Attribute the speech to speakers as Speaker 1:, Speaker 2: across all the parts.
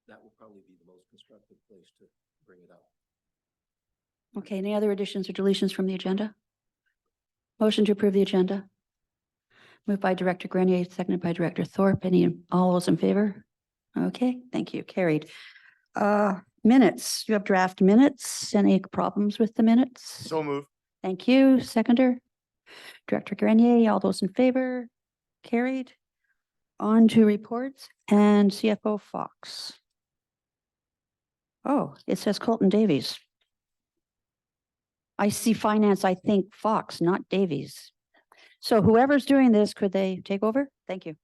Speaker 1: That will probably be the most constructive place to bring it up.
Speaker 2: Okay, any other additions or deletions from the agenda? Motion to approve the agenda. Moved by Director Grenier, seconded by Director Thorpe. All those in favor? Okay, thank you. Carried. Minutes. You have draft minutes. Any problems with the minutes?
Speaker 3: So move.
Speaker 2: Thank you. Seconder. Director Grenier, all those in favor? Carried. On to reports and CFO Fox. Oh, it says Colton Davies. I see finance, I think Fox, not Davies. So whoever's doing this, could they take over? Thank you.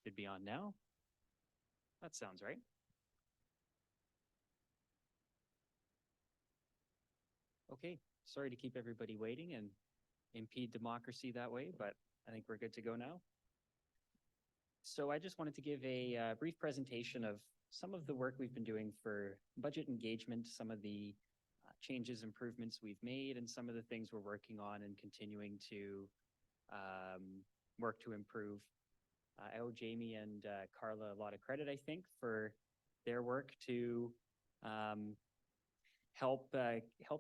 Speaker 4: Should be on now. That sounds right. Okay, sorry to keep everybody waiting and impede democracy that way, but I think we're good to go now. So I just wanted to give a brief presentation of some of the work we've been doing for budget engagement, some of the changes, improvements we've made, and some of the things we're working on and continuing to work to improve. I owe Jamie and Carla a lot of credit, I think, for their work to help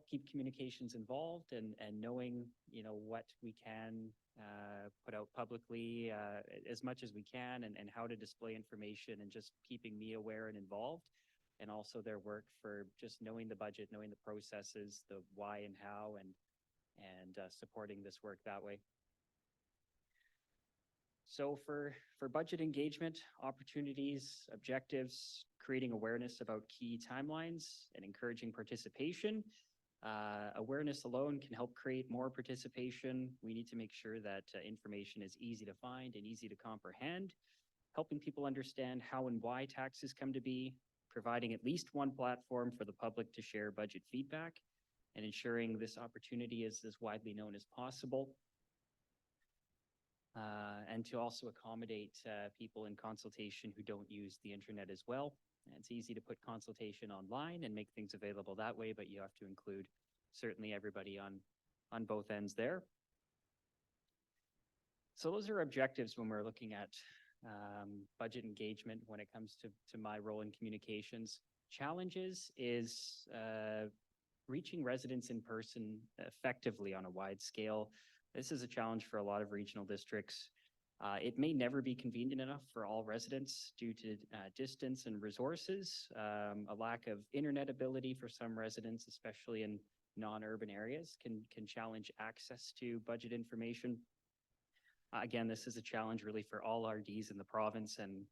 Speaker 4: keep communications involved and knowing, you know, what we can put out publicly as much as we can, and how to display information, and just keeping me aware and involved. And also their work for just knowing the budget, knowing the processes, the why and how, and supporting this work that way. So for budget engagement, opportunities, objectives, creating awareness about key timelines, and encouraging participation. Awareness alone can help create more participation. We need to make sure that information is easy to find and easy to comprehend, helping people understand how and why taxes come to be, providing at least one platform for the public to share budget feedback, and ensuring this opportunity is as widely known as possible. And to also accommodate people in consultation who don't use the internet as well. And it's easy to put consultation online and make things available that way, but you have to include certainly everybody on both ends there. So those are objectives when we're looking at budget engagement when it comes to my role in communications. Challenges is reaching residents in person effectively on a wide scale. This is a challenge for a lot of regional districts. It may never be convenient enough for all residents due to distance and resources, a lack of internet ability for some residents, especially in non-urban areas, can challenge access to budget information. Again, this is a challenge really for all RDs in the province, and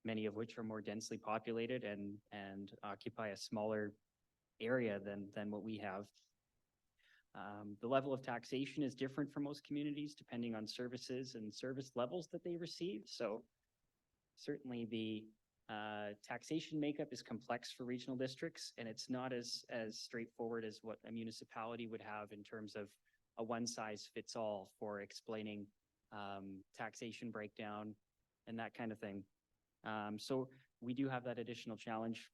Speaker 4: many of which are more densely populated and occupy a smaller area than what we have. The level of taxation is different for most communities depending on services and service levels that they receive. So certainly the taxation makeup is complex for regional districts, and it's not as straightforward as what a municipality would have in terms of a one-size-fits-all for explaining taxation breakdown and that kind of thing. So we do have that additional challenge.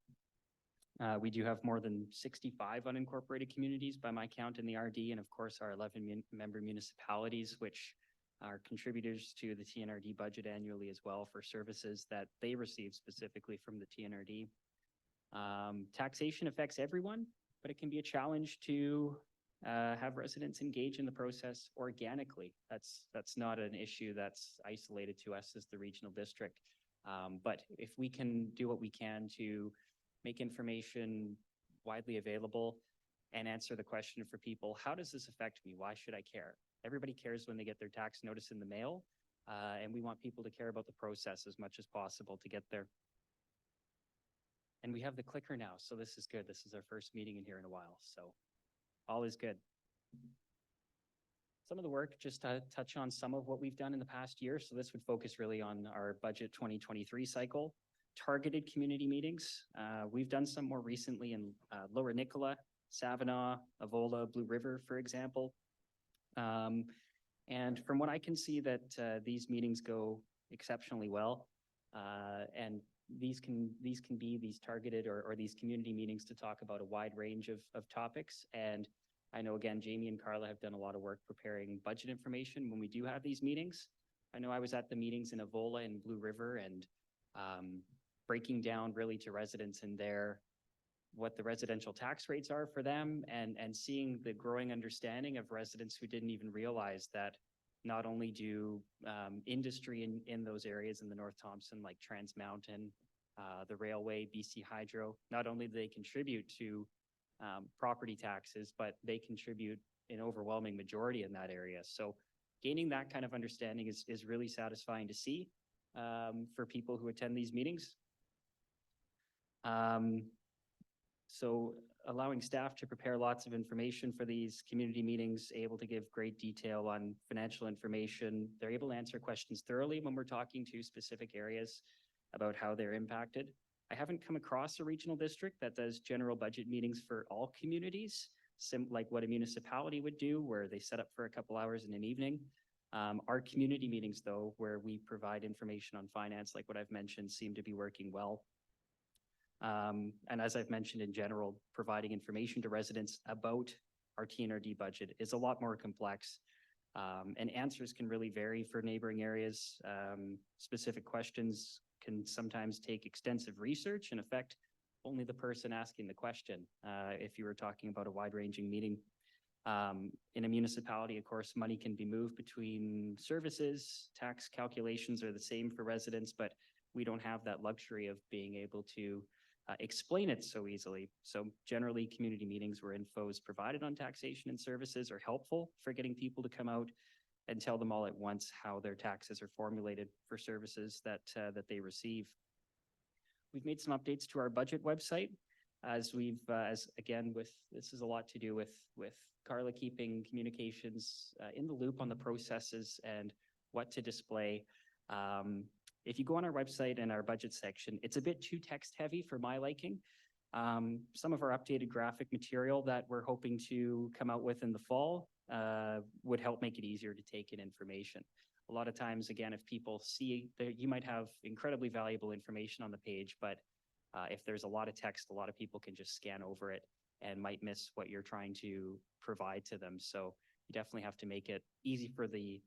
Speaker 4: We do have more than 65 unincorporated communities by my count in the RD, and of course our 11 member municipalities, which are contributors to the TNRD budget annually as well for services that they receive specifically from the TNRD. Taxation affects everyone, but it can be a challenge to have residents engage in the process organically. That's not an issue that's isolated to us as the regional district. But if we can do what we can to make information widely available and answer the question for people, how does this affect me? Why should I care? Everybody cares when they get their tax notice in the mail, and we want people to care about the process as much as possible to get there. And we have the clicker now, so this is good. This is our first meeting in here in a while, so all is good. Some of the work, just to touch on some of what we've done in the past year. So this would focus really on our budget 2023 cycle. Targeted community meetings. We've done some more recently in Lower Nicola, Savannah, Avola, Blue River, for example. And from what I can see that these meetings go exceptionally well. And these can be these targeted or these community meetings to talk about a wide range of topics. And I know, again, Jamie and Carla have done a lot of work preparing budget information when we do have these meetings. I know I was at the meetings in Avola and Blue River and breaking down really to residents in there what the residential tax rates are for them and seeing the growing understanding of residents who didn't even realize that not only do industry in those areas in the North Thompson, like Trans Mountain, the railway, BC Hydro, not only do they contribute to property taxes, but they contribute an overwhelming majority in that area. So gaining that kind of understanding is really satisfying to see for people who attend these meetings. So allowing staff to prepare lots of information for these community meetings, able to give great detail on financial information. They're able to answer questions thoroughly when we're talking to specific areas about how they're impacted. I haven't come across a regional district that does general budget meetings for all communities, like what a municipality would do, where they set up for a couple hours in an evening. Our community meetings, though, where we provide information on finance, like what I've mentioned, seem to be working well. And as I've mentioned in general, providing information to residents about our TNRD budget is a lot more complex. And answers can really vary for neighboring areas. Specific questions can sometimes take extensive research and affect only the person asking the question, if you were talking about a wide-ranging meeting. In a municipality, of course, money can be moved between services. Tax calculations are the same for residents, but we don't have that luxury of being able to explain it so easily. So generally, community meetings where info is provided on taxation and services are helpful for getting people to come out and tell them all at once how their taxes are formulated for services that they receive. We've made some updates to our budget website as again, this is a lot to do with Carla keeping communications in the loop on the processes and what to display. If you go on our website and our budget section, it's a bit too text heavy for my liking. Some of our updated graphic material that we're hoping to come out with in the fall would help make it easier to take in information. A lot of times, again, if people see that you might have incredibly valuable information on the page, but if there's a lot of text, a lot of people can just scan over it and might miss what you're trying to provide to them. So you definitely have to make it easy for the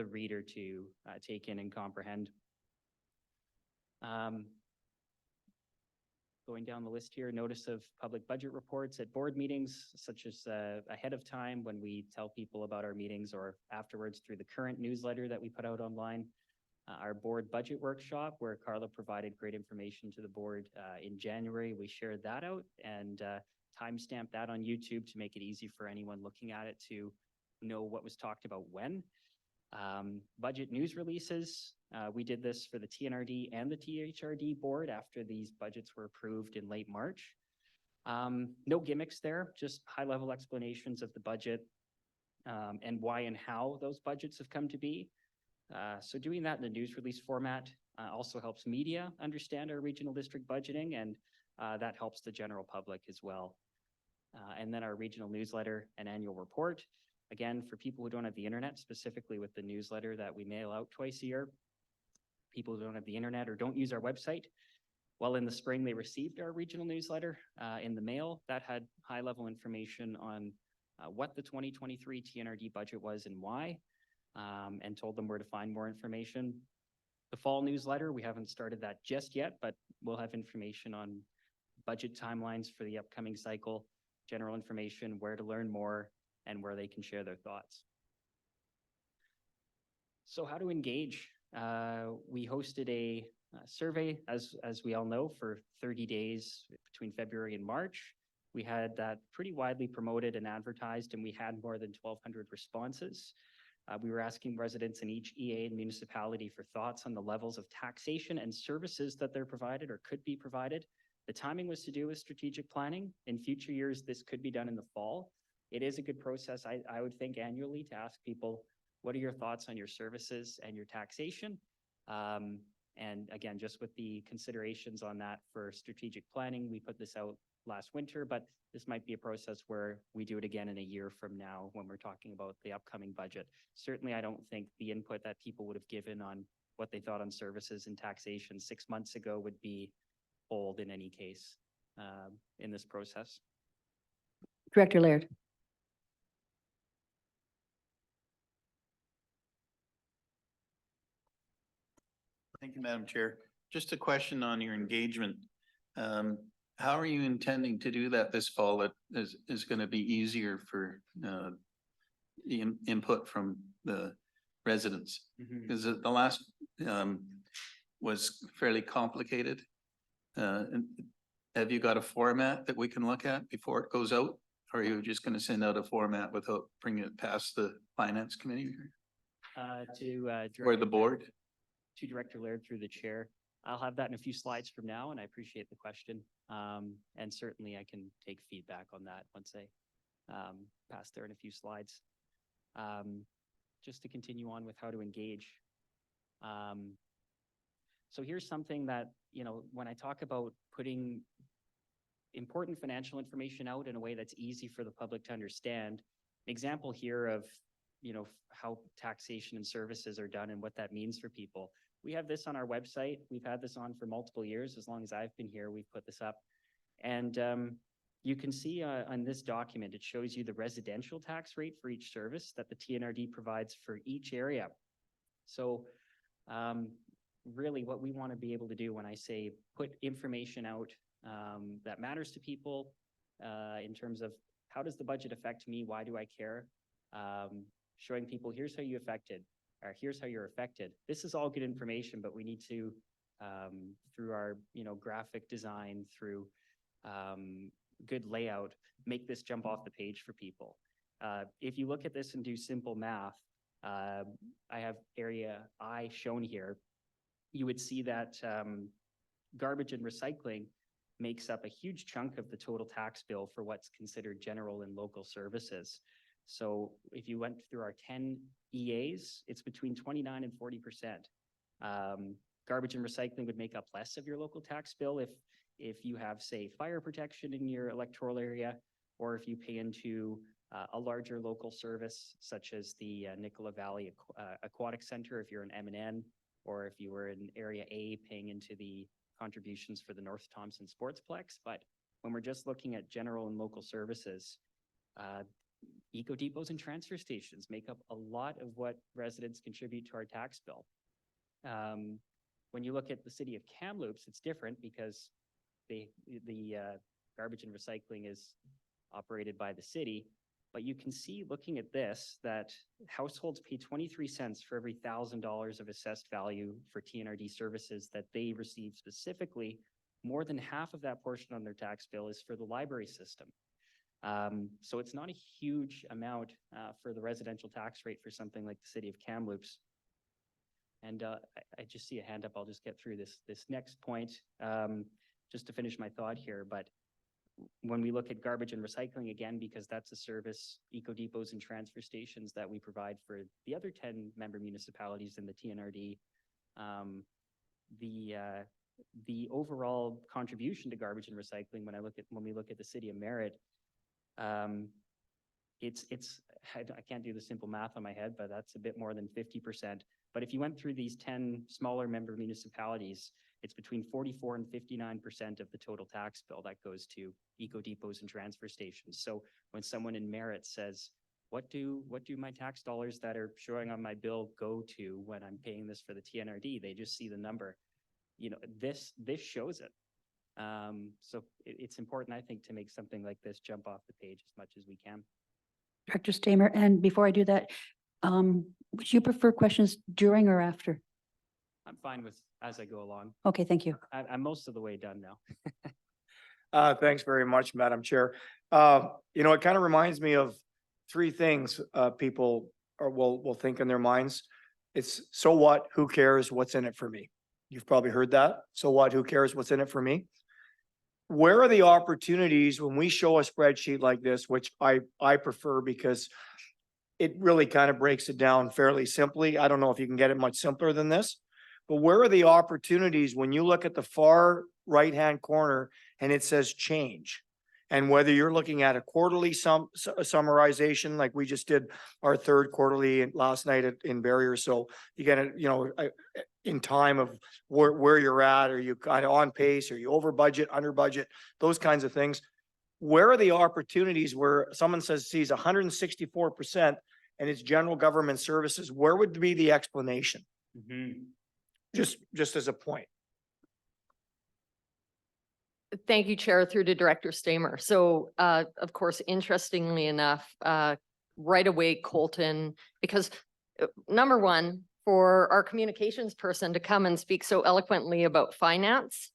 Speaker 4: reader to take in and comprehend. Going down the list here, notice of public budget reports at board meetings, such as ahead of time when we tell people about our meetings or afterwards through the current newsletter that we put out online. Our board budget workshop, where Carla provided great information to the board in January. We shared that out and timestamped that on YouTube to make it easy for anyone looking at it to know what was talked about when. Budget news releases. We did this for the TNRD and the THRD board after these budgets were approved in late March. No gimmicks there, just high-level explanations of the budget and why and how those budgets have come to be. So doing that in the news release format also helps media understand our regional district budgeting, and that helps the general public as well. And then our regional newsletter and annual report. Again, for people who don't have the internet, specifically with the newsletter that we mail out twice a year, people who don't have the internet or don't use our website, Well, in the spring, they received our regional newsletter in the mail that had high-level information on what the 2023 TNRD budget was and why, and told them where to find more information. The fall newsletter, we haven't started that just yet, but we'll have information on budget timelines for the upcoming cycle, general information, where to learn more, and where they can share their thoughts. So how to engage? We hosted a survey, as we all know, for 30 days between February and March. We had that pretty widely promoted and advertised, and we had more than 1,200 responses. We were asking residents in each EA and municipality for thoughts on the levels of taxation and services that they're provided or could be provided. The timing was to do with strategic planning. In future years, this could be done in the fall. It is a good process, I would think, annually to ask people, what are your thoughts on your services and your taxation? And again, just with the considerations on that for strategic planning, we put this out last winter, but this might be a process where we do it again in a year from now when we're talking about the upcoming budget. Certainly, I don't think the input that people would have given on what they thought on services and taxation 6 months ago would be old in any case in this process.
Speaker 2: Director Laird.
Speaker 3: Thank you, Madam Chair. Just a question on your engagement. How are you intending to do that this fall? That is going to be easier for input from the residents? Because the last was fairly complicated. Have you got a format that we can look at before it goes out? Or are you just going to send out a format without bringing it past the finance committee? Or the board?
Speaker 4: To Director Laird through the chair. I'll have that in a few slides from now, and I appreciate the question. And certainly I can take feedback on that once I pass there in a few slides. Just to continue on with how to engage. So here's something that, you know, when I talk about putting important financial information out in a way that's easy for the public to understand, an example here of, you know, how taxation and services are done and what that means for people. We have this on our website. We've had this on for multiple years. As long as I've been here, we've put this up. And you can see on this document, it shows you the residential tax rate for each service that the TNRD provides for each area. So really what we want to be able to do when I say put information out that matters to people in terms of how does the budget affect me? Why do I care? Showing people, here's how you affected, or here's how you're affected. This is all good information, but we need to, through our, you know, graphic design, through good layout, make this jump off the page for people. If you look at this and do simple math, I have area I shown here, you would see that garbage and recycling makes up a huge chunk of the total tax bill for what's considered general and local services. So if you went through our 10 EAs, it's between 29 and 40%. Garbage and recycling would make up less of your local tax bill if you have, say, fire protection in your electoral area, or if you pay into a larger local service, such as the Nicola Valley Aquatic Center, if you're an M&N, or if you were in Area A paying into the contributions for the North Thompson Sportsplex. But when we're just looking at general and local services, eco depots and transfer stations make up a lot of what residents contribute to our tax bill. When you look at the city of Kamloops, it's different because the garbage and recycling is operated by the city. But you can see, looking at this, that households pay 23 cents for every $1,000 of assessed value for TNRD services that they receive specifically. More than half of that portion on their tax bill is for the library system. So it's not a huge amount for the residential tax rate for something like the city of Kamloops. And I just see a hand up. I'll just get through this next point just to finish my thought here. But when we look at garbage and recycling, again, because that's a service, eco depots and transfer stations that we provide for the other 10 member municipalities in the TNRD, the overall contribution to garbage and recycling, when we look at the city of Merritt, it's I can't do the simple math on my head, but that's a bit more than 50%. But if you went through these 10 smaller member municipalities, It's between 44 and 59% of the total tax bill that goes to eco depots and transfer stations. So when someone in Merit says, what do my tax dollars that are showing on my bill go to when I'm paying this for the TNRD? They just see the number. You know, this shows it. So it's important, I think, to make something like this jump off the page as much as we can.
Speaker 2: Director Stamer, and before I do that, would you prefer questions during or after?
Speaker 4: I'm fine with as I go along.
Speaker 2: Okay, thank you.
Speaker 4: I'm most of the way done now.
Speaker 5: Thanks very much, Madam Chair. It kind of reminds me of three things, people will think in their minds. It's so what, who cares, what's in it for me? You've probably heard that. So what, who cares, what's in it for me? Where are the opportunities when we show a spreadsheet like this, which I prefer because it really kind of breaks it down fairly simply. I don't know if you can get it much simpler than this, but where are the opportunities when you look at the far right-hand corner and it says change? And whether you're looking at a quarterly summarization, like we just did our third quarterly last night in Barrier. So you get it, in time of where you're at, are you kind of on pace, are you over budget, under budget, those kinds of things. Where are the opportunities where someone sees 164% and it's general government services? Where would be the explanation? Just as a point.
Speaker 6: Thank you, Chair, through to Director Stamer. So, of course, interestingly enough, right away, Colton, because number one, for our communications person to come and speak so eloquently about finance,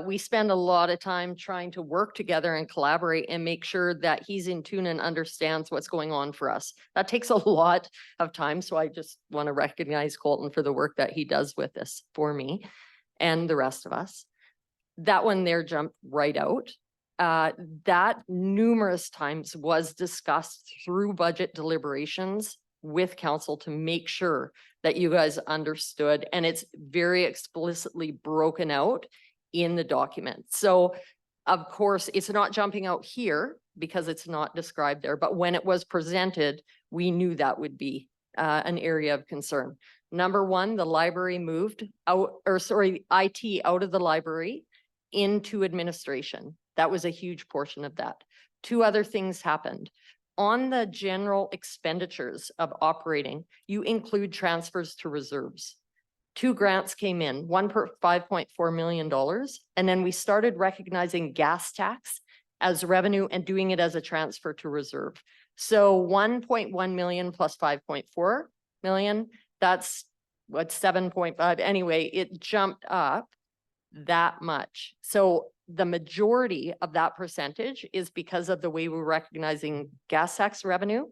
Speaker 6: we spend a lot of time trying to work together and collaborate and make sure that he's in tune and understands what's going on for us. That takes a lot of time. So I just want to recognize Colton for the work that he does with this for me and the rest of us. That one there jumped right out. That numerous times was discussed through budget deliberations with council to make sure that you guys understood, and it's very explicitly broken out in the document. So of course, it's not jumping out here because it's not described there, but when it was presented, we knew that would be an area of concern. Number one, the library moved out, IT out of the library into administration. That was a huge portion of that. Two other things happened. On the general expenditures of operating, you include transfers to reserves. Two grants came in, one per $5.4 million. And then we started recognizing gas tax as revenue and doing it as a transfer to reserve. So 1.1 million plus 5.4 million, that's what 7.5. Anyway, it jumped up that much. So the majority of that percentage is because of the way we're recognizing gas tax revenue.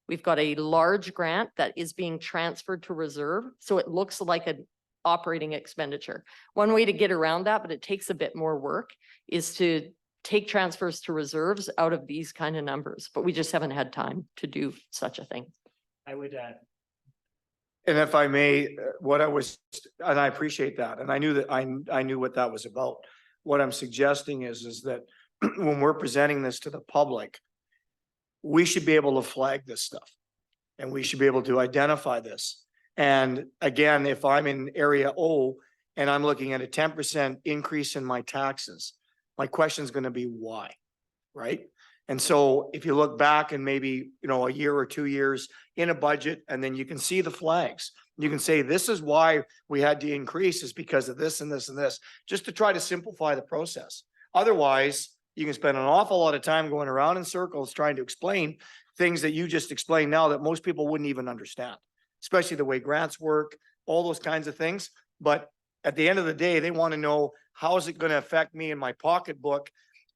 Speaker 6: We've got a large grant that is being transferred to reserve. So it looks like an operating expenditure. One way to get around that, but it takes a bit more work, is to take transfers to reserves out of these kind of numbers. But we just haven't had time to do such a thing.
Speaker 4: I would
Speaker 5: And if I may, and I appreciate that. And I knew that I knew what that was about. What I'm suggesting is that when we're presenting this to the public, we should be able to flag this stuff and we should be able to identify this. And again, if I'm in area O and I'm looking at a 10% increase in my taxes, my question is going to be why, right? And so if you look back and maybe, a year or 2 years in a budget, and then you can see the flags, you can say, this is why we had to increase is because of this and this and this, just to try to simplify the process. Otherwise, you can spend an awful lot of time going around in circles trying to explain things that you just explained now that most people wouldn't even understand, especially the way grants work, all those kinds of things. But at the end of the day, they want to know, how is it going to affect me in my pocketbook?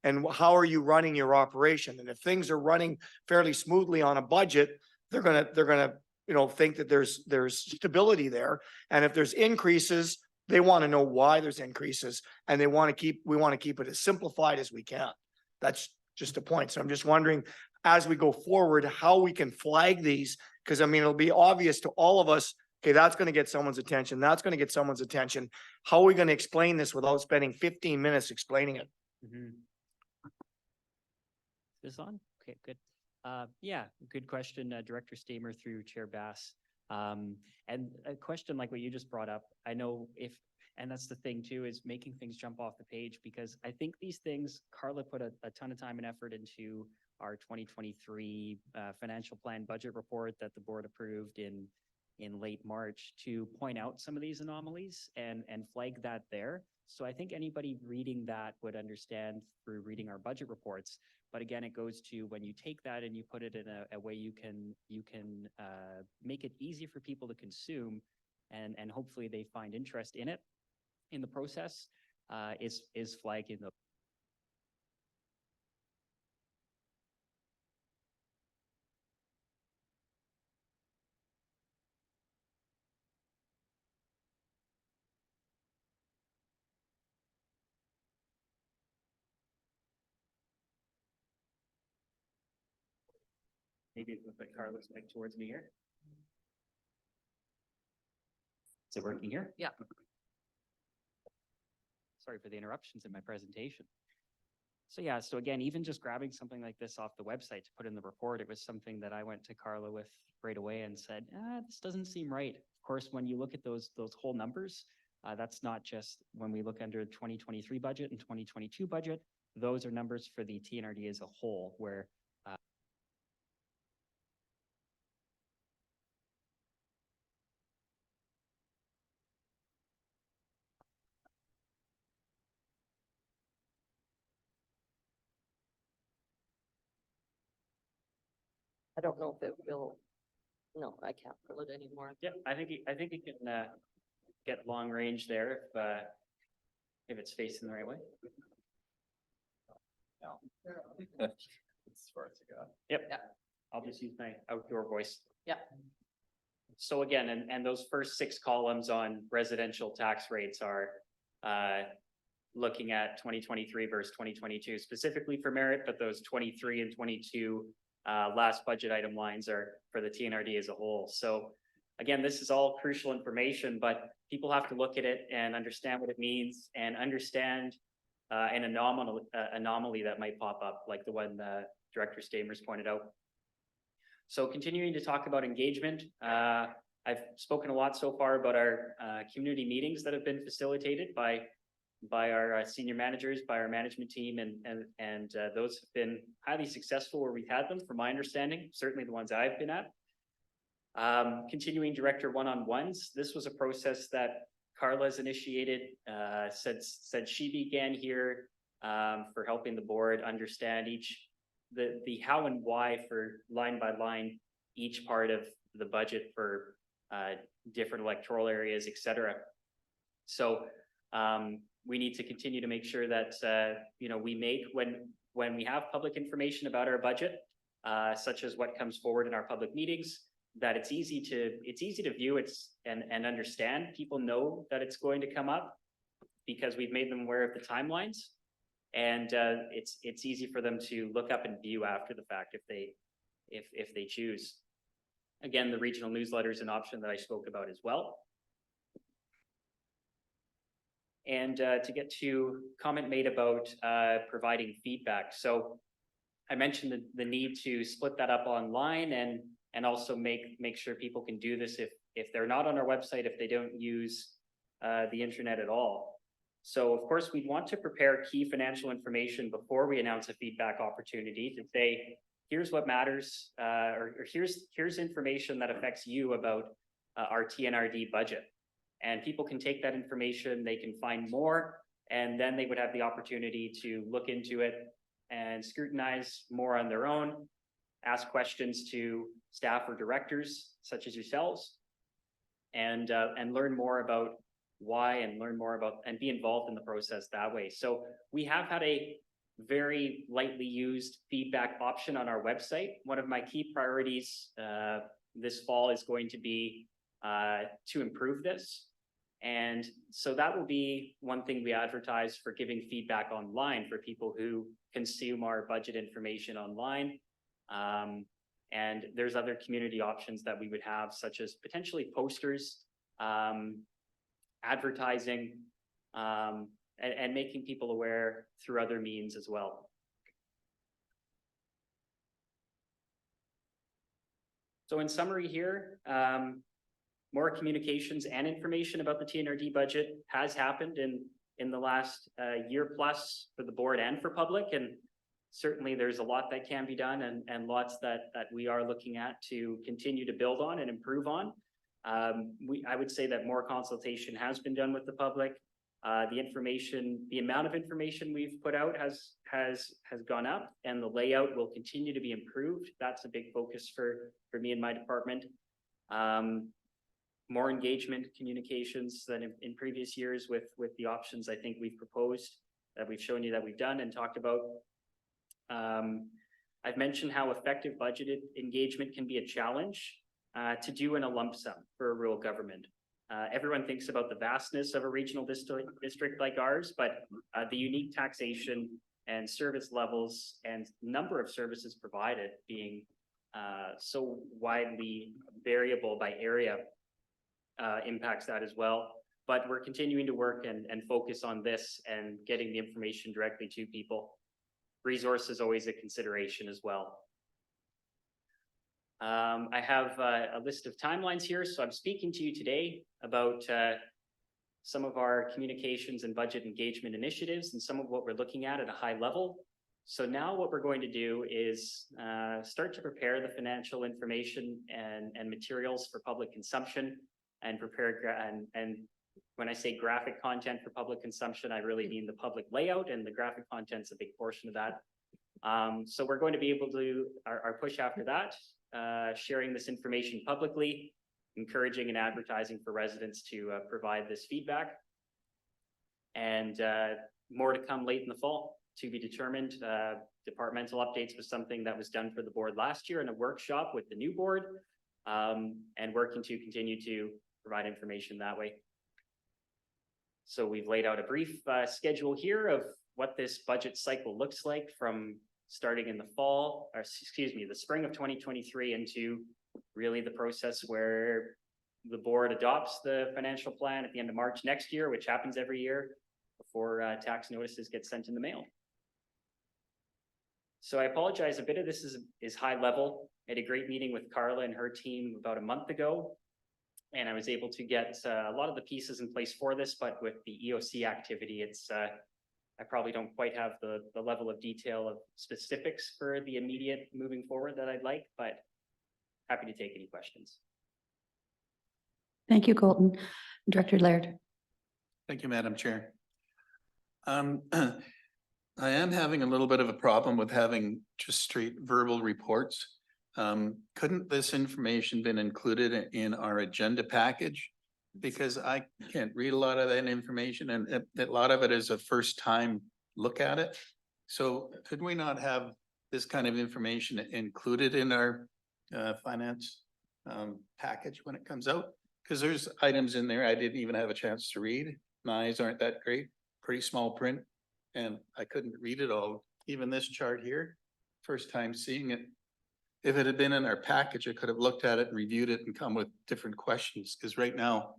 Speaker 5: And how are you running your operation? And if things are running fairly smoothly on a budget, they're gonna think that there's stability there. And if there's increases, they want to know why there's increases, and we want to keep it as simplified as we can. That's just a point. So I'm just wondering, as we go forward, how we can flag these, because it'll be obvious to all of us. Okay, that's going to get someone's attention. That's going to get someone's attention. How are we going to explain this without spending 15 minutes explaining it?
Speaker 4: This on? Okay, good. Yeah, good question, Director Stamer through Chair Bass. And a question like what you just brought up, I know if And that's the thing too, is making things jump off the page, because I think these things, Carla put a ton of time and effort into our 2023 financial plan budget report that the board approved in late March to point out some of these anomalies and flag that there. So I think anybody reading that would understand through reading our budget reports. But again, it goes to when you take that and you put it in a way you can make it easy for people to consume, and hopefully they find interest in it, in the process, is flagging the. Maybe it looks like Carla's back towards me here. Is it working here?
Speaker 6: Yeah.
Speaker 4: Sorry for the interruptions in my presentation. So yeah, so again, even just grabbing something like this off the website to put in the report, it was something that I went to Carla with right away and said, this doesn't seem right. Of course, when you look at those whole numbers, that's not just when we look under 2023 budget and 2022 budget, those are numbers for the TNRD as a whole, where
Speaker 6: I don't know if it will, no, I can't pull it anymore.
Speaker 4: yeah, I think it can get long range there if it's facing the right way.
Speaker 1: As far as I got.
Speaker 4: Yep.
Speaker 6: Yeah.
Speaker 4: I'll just use my outdoor voice.
Speaker 6: Yeah.
Speaker 4: So again, and those first 6 columns on residential tax rates are looking at 2023 versus 2022, specifically for merit, but those 23 and 22 last budget item lines are for the TNRD as a whole. So again, this is all crucial information, but people have to look at it and understand what it means and understand an anomaly that might pop up, like the one Director Stamers pointed out. So continuing to talk about engagement, I've spoken a lot so far about our community meetings that have been facilitated by our senior managers, by our management team, and those have been highly successful where we've had them, from my understanding, certainly the ones I've been at. Continuing director one-on-ones, this was a process that Carla's initiated, said she began here for helping the board understand the how and why for line by line, each part of the budget for different electoral areas, etc. So we need to continue to make sure that we make when we have public information about our budget, such as what comes forward in our public meetings, that it's easy to view and understand. People know that it's going to come up because we've made them aware of the timelines, and it's easy for them to look up and view after the fact if they choose. Again, the regional newsletter is an option that I spoke about as well. And to get to comment made about providing feedback. So I mentioned the need to split that up online and also make sure people can do this if they're not on our website, if they don't use the internet at all. So of course, we want to prepare key financial information before we announce a feedback opportunity to say, here's what matters, or here's information that affects you about our TNRD budget. And people can take that information, they can find more, and then they would have the opportunity to look into it and scrutinize more on their own, ask questions to staff or directors such as yourselves, and learn more about why, and learn more about and be involved in the process that way. So we have had a very lightly used feedback option on our website. One of my key priorities this fall is going to be to improve this. And so that will be one thing we advertise for giving feedback online for people who consume our budget information online. And there's other community options that we would have, such as potentially posters, advertising, and making people aware through other means as well. So in summary here, more communications and information about the TNRD budget has happened in the last year plus for the board and for public. And certainly there's a lot that can be done and lots that we are looking at to continue to build on and improve on. I would say that more consultation has been done with the public. The amount of information we've put out has gone up, and the layout will continue to be improved. That's a big focus for me and my department. More engagement communications than in previous years with the options I think we've proposed, that we've shown you that we've done and talked about. I've mentioned how effective budgeted engagement can be a challenge to do in a lump sum for a rural government. Everyone thinks about the vastness of a regional district like ours, but the unique taxation and service levels and number of services provided being so widely variable by area impacts that as well. But we're continuing to work and focus on this and getting the information directly to people. Resource is always a consideration as well. I have a list of timelines here. So I'm speaking to you today about some of our communications and budget engagement initiatives and some of what we're looking at a high level. So now what we're going to do is start to prepare the financial information and materials for public consumption and prepare and when I say graphic content for public consumption, I really mean the public layout, and the graphic content's a big portion of that. So we're going to be able to our push after that, sharing this information publicly, encouraging and advertising for residents to provide this feedback, and more to come late in the fall to be determined. Departmental updates was something that was done for the board last year in a workshop with the new board, and working to continue to provide information that way. So we've laid out a brief schedule here of what this budget cycle looks like from starting in the fall, or excuse me, the spring of 2023 into really the process where the board adopts the financial plan at the end of March next year, which happens every year before tax notices get sent in the mail. So I apologize, a bit of this is high level. I had a great meeting with Carla and her team about a month ago, and I was able to get a lot of the pieces in place for this, but with the EOC activity, I probably don't quite have the level of detail of specifics for the immediate moving forward that I'd like, but happy to take any questions.
Speaker 2: Thank you, Colton. Director Laird.
Speaker 3: Thank you, Madam Chair. I am having a little bit of a problem with having just straight verbal reports. Couldn't this information been included in our agenda package? Because I can't read a lot of that information, and a lot of it is a first time look at it. So could we not have this kind of information included in our finance package when it comes out? Because there's items in there I didn't even have a chance to read. My eyes aren't that great, pretty small print, and I couldn't read it all. Even this chart here, first time seeing it. If it had been in our package, I could have looked at it and reviewed it and come with different questions, because right now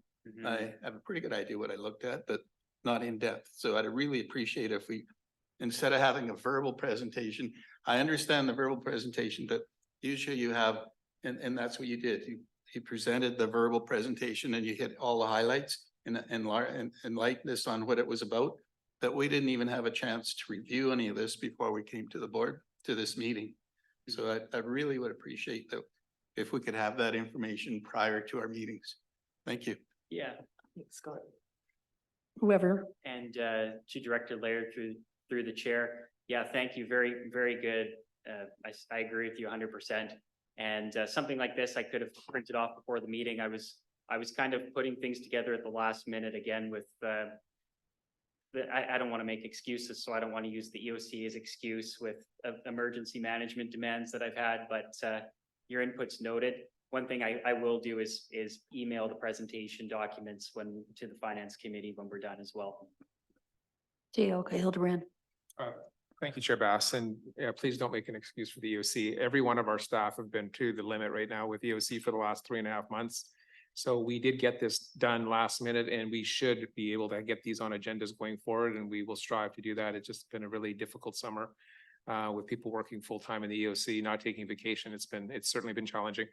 Speaker 3: I have a pretty good idea what I looked at, but not in depth. So I'd really appreciate if we, instead of having a verbal presentation, I understand the verbal presentation, but usually you have, and that's what you did. You presented the verbal presentation and you hit all the highlights and enlightened us on what it was about, that we didn't even have a chance to review any of this before we came to the board, to this meeting. So I really would appreciate that if we could have that information prior to our meetings. Thank you.
Speaker 4: Yeah.
Speaker 2: Scott. Whoever.
Speaker 4: And to Director Laird through the chair. Yeah, thank you. Very, very good. I agree with you 100%. And something like this, I could have printed off before the meeting. I was kind of putting things together at the last minute again with I don't want to make excuses, so I don't want to use the EOC as excuse with emergency management demands that I've had, but your input's noted. One thing I will do is email the presentation documents to the finance committee when we're done as well.
Speaker 2: Yeah, okay, Hildebrand.
Speaker 7: Thank you, Chair Bass, and please don't make an excuse for the EOC. Every one of our staff have been to the limit right now with EOC for the last 3.5 months. So we did get this done last minute, and we should be able to get these on agendas going forward, and we will strive to do that. It's just been a really difficult summer with people working full time in the EOC, not taking vacation. It's certainly been challenging.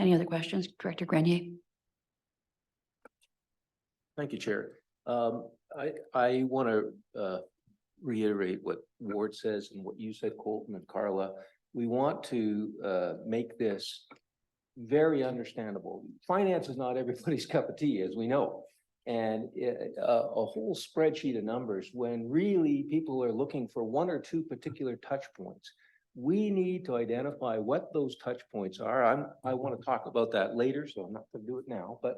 Speaker 2: Any other questions? Director Grenier?
Speaker 1: Thank you, Chair. I want to reiterate what Ward says and what you said, Colton and Carla. We want to make this very understandable. Finance is not everybody's cup of tea, as we know. And a whole spreadsheet of numbers, when really people are looking for one or two particular touch points, we need to identify what those touch points are. I want to talk about that later, so I'm not going to do it now, but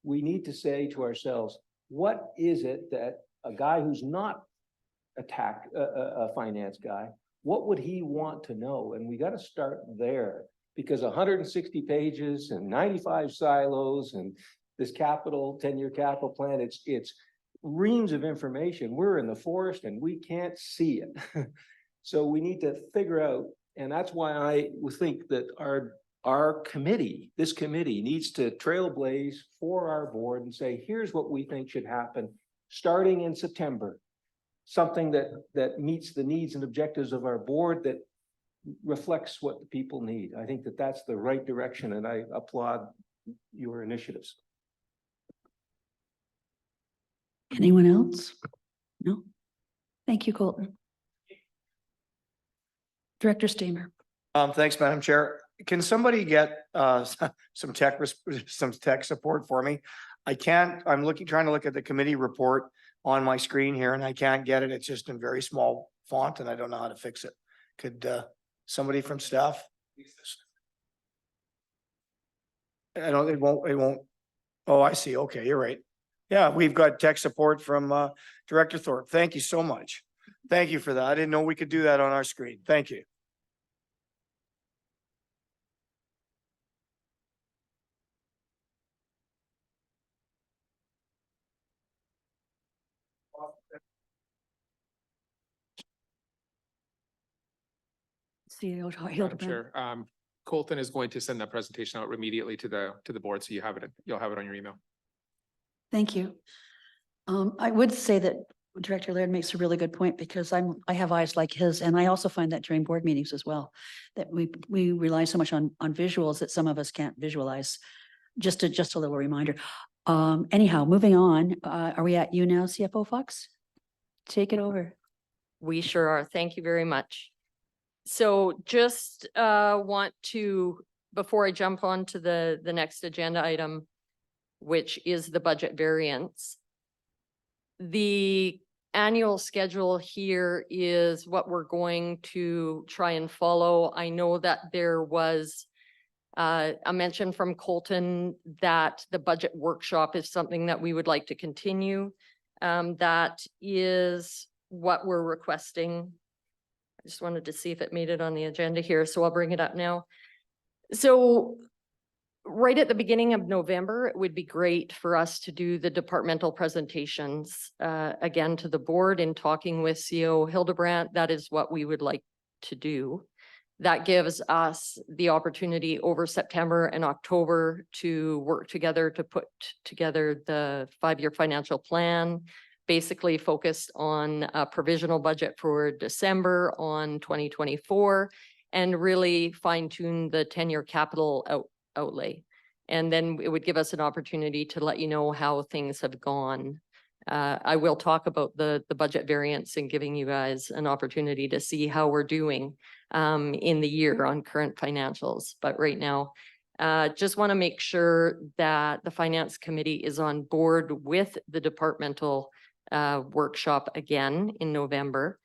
Speaker 1: we need to say to ourselves, what is it that a guy who's not a finance guy, what would he want to know? And we got to start there, because 160 pages and 95 silos and this 10-year capital plan, it's reams of information. We're in the forest and we can't see it. So we need to figure out, and that's why I would think that our committee, this committee needs to trailblaze for our board and say, here's what we think should happen starting in September. Something that meets the needs and objectives of our board, that reflects what the people need. I think that that's the right direction, and I applaud your initiatives.
Speaker 2: Anyone else? No? Thank you, Colton. Director Steamer.
Speaker 5: Thanks, Madam Chair. Can somebody get some tech support for me? I'm trying to look at the committee report on my screen here and I can't get it. It's just in very small font and I don't know how to fix it. Could somebody from staff? I don't, it won't. Oh, I see. Okay, you're right. Yeah, we've got tech support from Director Thorpe. Thank you so much. Thank you for that. I didn't know we could do that on our screen. Thank you.
Speaker 2: CEO
Speaker 7: Madam
Speaker 2: Hildebrand.
Speaker 7: Chair, Colton is going to send that presentation out immediately to the board, so you'll have it on your email.
Speaker 2: Thank you. I would say that Director Laird makes a really good point, because I have eyes like his, and I also find that during board meetings as well, that we rely so much on visuals that some of us can't visualize. Just a little reminder. Anyhow, moving on, are we at you now, CFO Fox? Take it over.
Speaker 6: We sure are. Thank you very much. So just want to, before I jump on to the next agenda item, which is the budget variance. The annual schedule here is what we're going to try and follow. I know that there was a mention from Colton that the budget workshop is something that we would like to continue. That is what we're requesting. I just wanted to see if it made it on the agenda here, so I'll bring it up now. So right at the beginning of November, it would be great for us to do the departmental presentations again to the board. In talking with CEO Hildebrand, that is what we would like to do. That gives us the opportunity over September and October to work together to put together the 5-year financial plan, basically focused on a provisional budget for December on 2024, and really fine tune the 10-year capital outlay. And then it would give us an opportunity to let you know how things have gone. I will talk about the budget variance and giving you guys an opportunity to see how we're doing in the year on current financials. But right now, just want to make sure that the finance committee is on board with the departmental workshop again in November.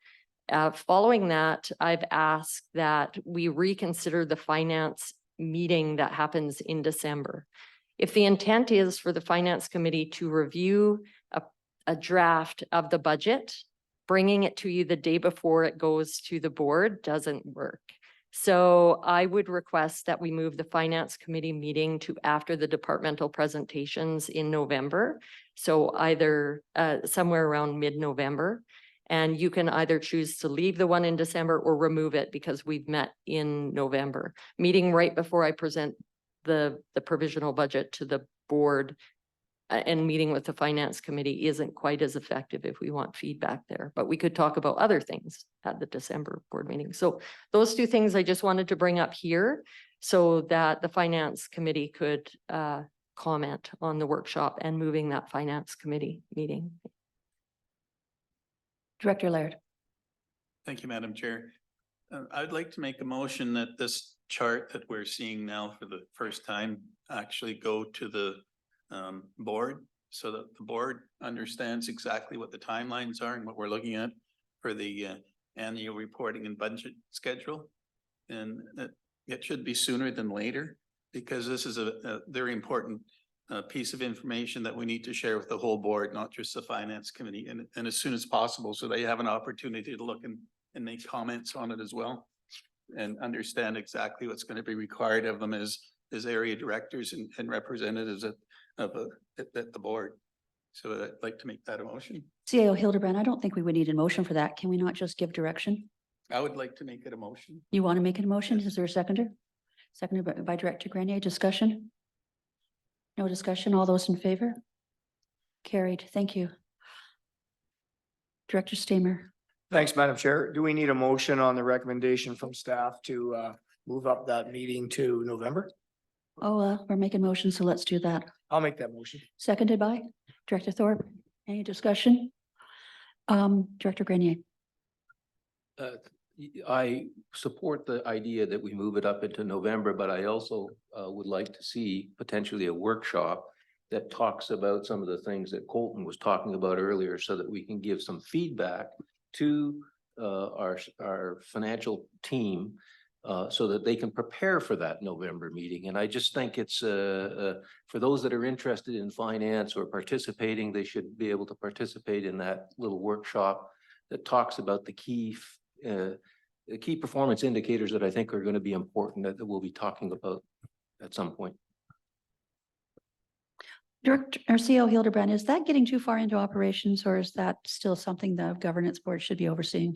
Speaker 6: Following that, I've asked that we reconsider the finance meeting that happens in December. If the intent is for the finance committee to review a draft of the budget, bringing it to you the day before it goes to the board doesn't work. So I would request that we move the finance committee meeting to after the departmental presentations in November. So either somewhere around mid-November. And you can either choose to leave the one in December or remove it because we've met in November. Meeting right before I present the provisional budget to the board and meeting with the finance committee isn't quite as effective if we want feedback there, but we could talk about other things at the December board meeting. So those two things I just wanted to bring up here. so that the finance committee could comment on the workshop and moving that finance committee meeting.
Speaker 2: Director Laird.
Speaker 3: Thank you, Madam Chair. I'd like to make a motion that this chart that we're seeing now for the first time actually go to the board so that the board understands exactly what the timelines are and what we're looking at for the annual reporting and budget schedule. And it should be sooner than later, because this is a very important piece of information that we need to share with the whole board, not just the finance committee, and as soon as possible, so they have an opportunity to look and make comments on it as well, and understand exactly what's going to be required of them as area directors and representatives at the board. So I'd like to make that a motion.
Speaker 2: CAO Hildebrand, I don't think we would need a motion for that. Can we not just give direction?
Speaker 3: I would like to make it a motion.
Speaker 2: You want to make it a motion? Is there a seconder? Seconded by Director Grenier. Discussion? No discussion. All those in favor? Carried. Thank you. Director Stamer.
Speaker 5: Thanks, Madam Chair. Do we need a motion on the recommendation from staff to move up that meeting to November?
Speaker 2: Oh, we're making motions, so let's do that.
Speaker 5: I'll make that motion.
Speaker 2: Seconded by Director Thorpe. Any discussion? Director Grenier.
Speaker 1: I support the idea that we move it up into November, but I also would like to see potentially a workshop that talks about some of the things that Colton was talking about earlier, so that we can give some feedback to our financial team so that they can prepare for that November meeting. And I just think it's for those that are interested in finance or participating, they should be able to participate in that little workshop that talks about the key performance indicators that I think are going to be important that we'll be talking about at some point.
Speaker 2: Director or CO Hildebrand, is that getting too far into operations, or is that still something the governance board should be overseeing?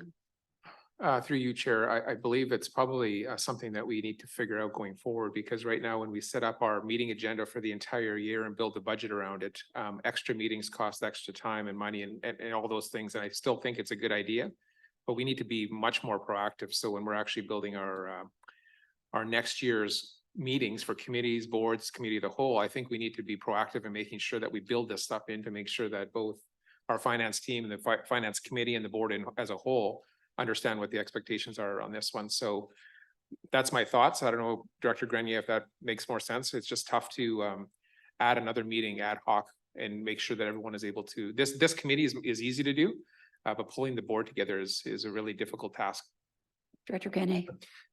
Speaker 7: Through you, Chair, I believe it's probably something that we need to figure out going forward, because right now when we set up our meeting agenda for the entire year and build the budget around it, extra meetings cost extra time and money and all those things. And I still think it's a good idea, but we need to be much more proactive. So when we're actually building our next year's meetings for committees, boards, committee of the whole, I think we need to be proactive in making sure that we build this stuff in to make sure that both our finance team and the finance committee and the board as a whole understand what the expectations are on this one. So that's my thoughts. I don't know, Director Grenier, if that makes more sense. It's just tough to add another meeting ad hoc and make sure that everyone is able to, this committee is easy to do, but pulling the board together is a really difficult task.
Speaker 2: Director Grenier.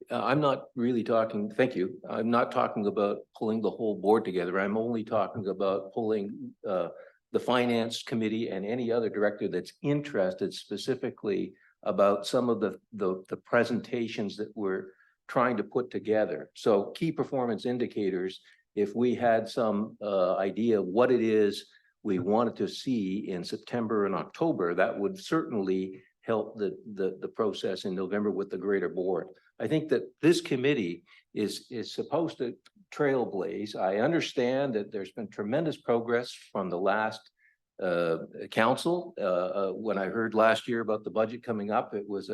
Speaker 1: I'm not really talking, thank you. I'm not talking about pulling the whole board together. I'm only talking about pulling the finance committee and any other director that's interested specifically about some of the presentations that we're trying to put together. So key performance indicators, if we had some idea of what it is we wanted to see in September and October, that would certainly help the process in November with the greater board. I think that this committee is supposed to trailblaze. I understand that there's been tremendous progress from the last council. When I heard last year about the budget coming up, it was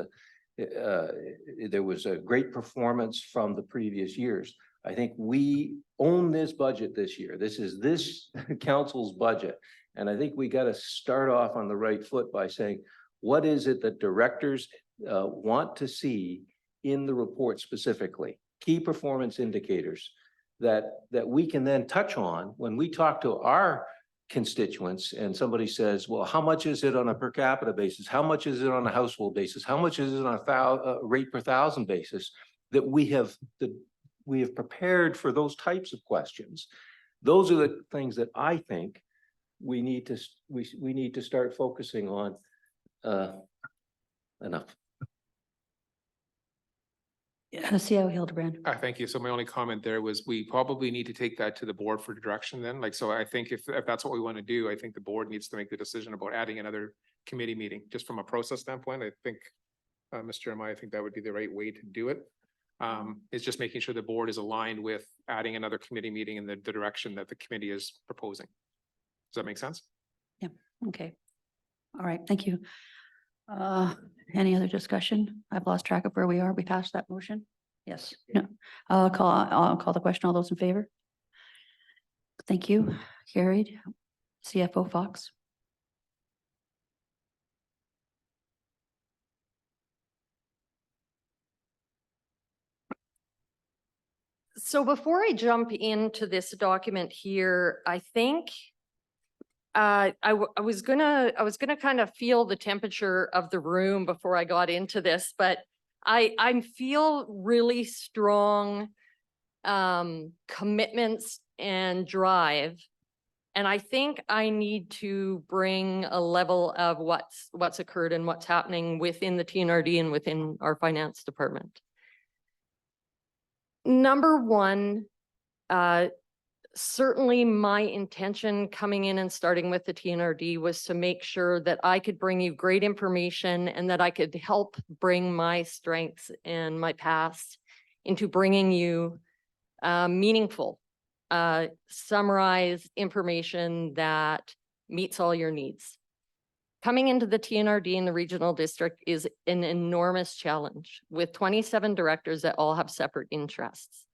Speaker 1: there was a great performance from the previous years. I think we own this budget this year. This is this council's budget. And I think we got to start off on the right foot by saying, what is it that directors want to see in the report specifically? Key performance indicators that we can then touch on when we talk to our constituents and somebody says, well, how much is it on a per capita basis? How much is it on a household basis? How much is it on a rate per thousand basis? That we have prepared for those types of questions. Those are the things that I think we need to start focusing on. Enough.
Speaker 2: CO Hildebrand.
Speaker 7: Thank you. So my only comment there was we probably need to take that to the board for direction then. Like, so I think if that's what we want to do, I think the board needs to make the decision about adding another committee meeting. Just from a process standpoint, I think, Mr. Jeremiah, I think that would be the right way to do it. It's just making sure the board is aligned with adding another committee meeting in the direction that the committee is proposing. Does that make sense?
Speaker 2: Yeah. Okay. All right. Thank you. Any other discussion? I've lost track of where we are. We passed that motion. Yes, no, I'll call the question. All those in favor? Thank you. Carried. CFO Fox.
Speaker 6: So before I jump into this document here, I think I was gonna kind of feel the temperature of the room before I got into this, but I feel really strong commitments and drive. And I think I need to bring a level of what's occurred and what's happening within the TNRD and within our finance department. Number one, certainly my intention coming in and starting with the TNRD was to make sure that I could bring you great information and that I could help bring my strengths and my past into bringing you meaningful, summarized information that meets all your needs. Coming into the TNRD in the regional district is an enormous challenge with 27 directors that all have separate interests.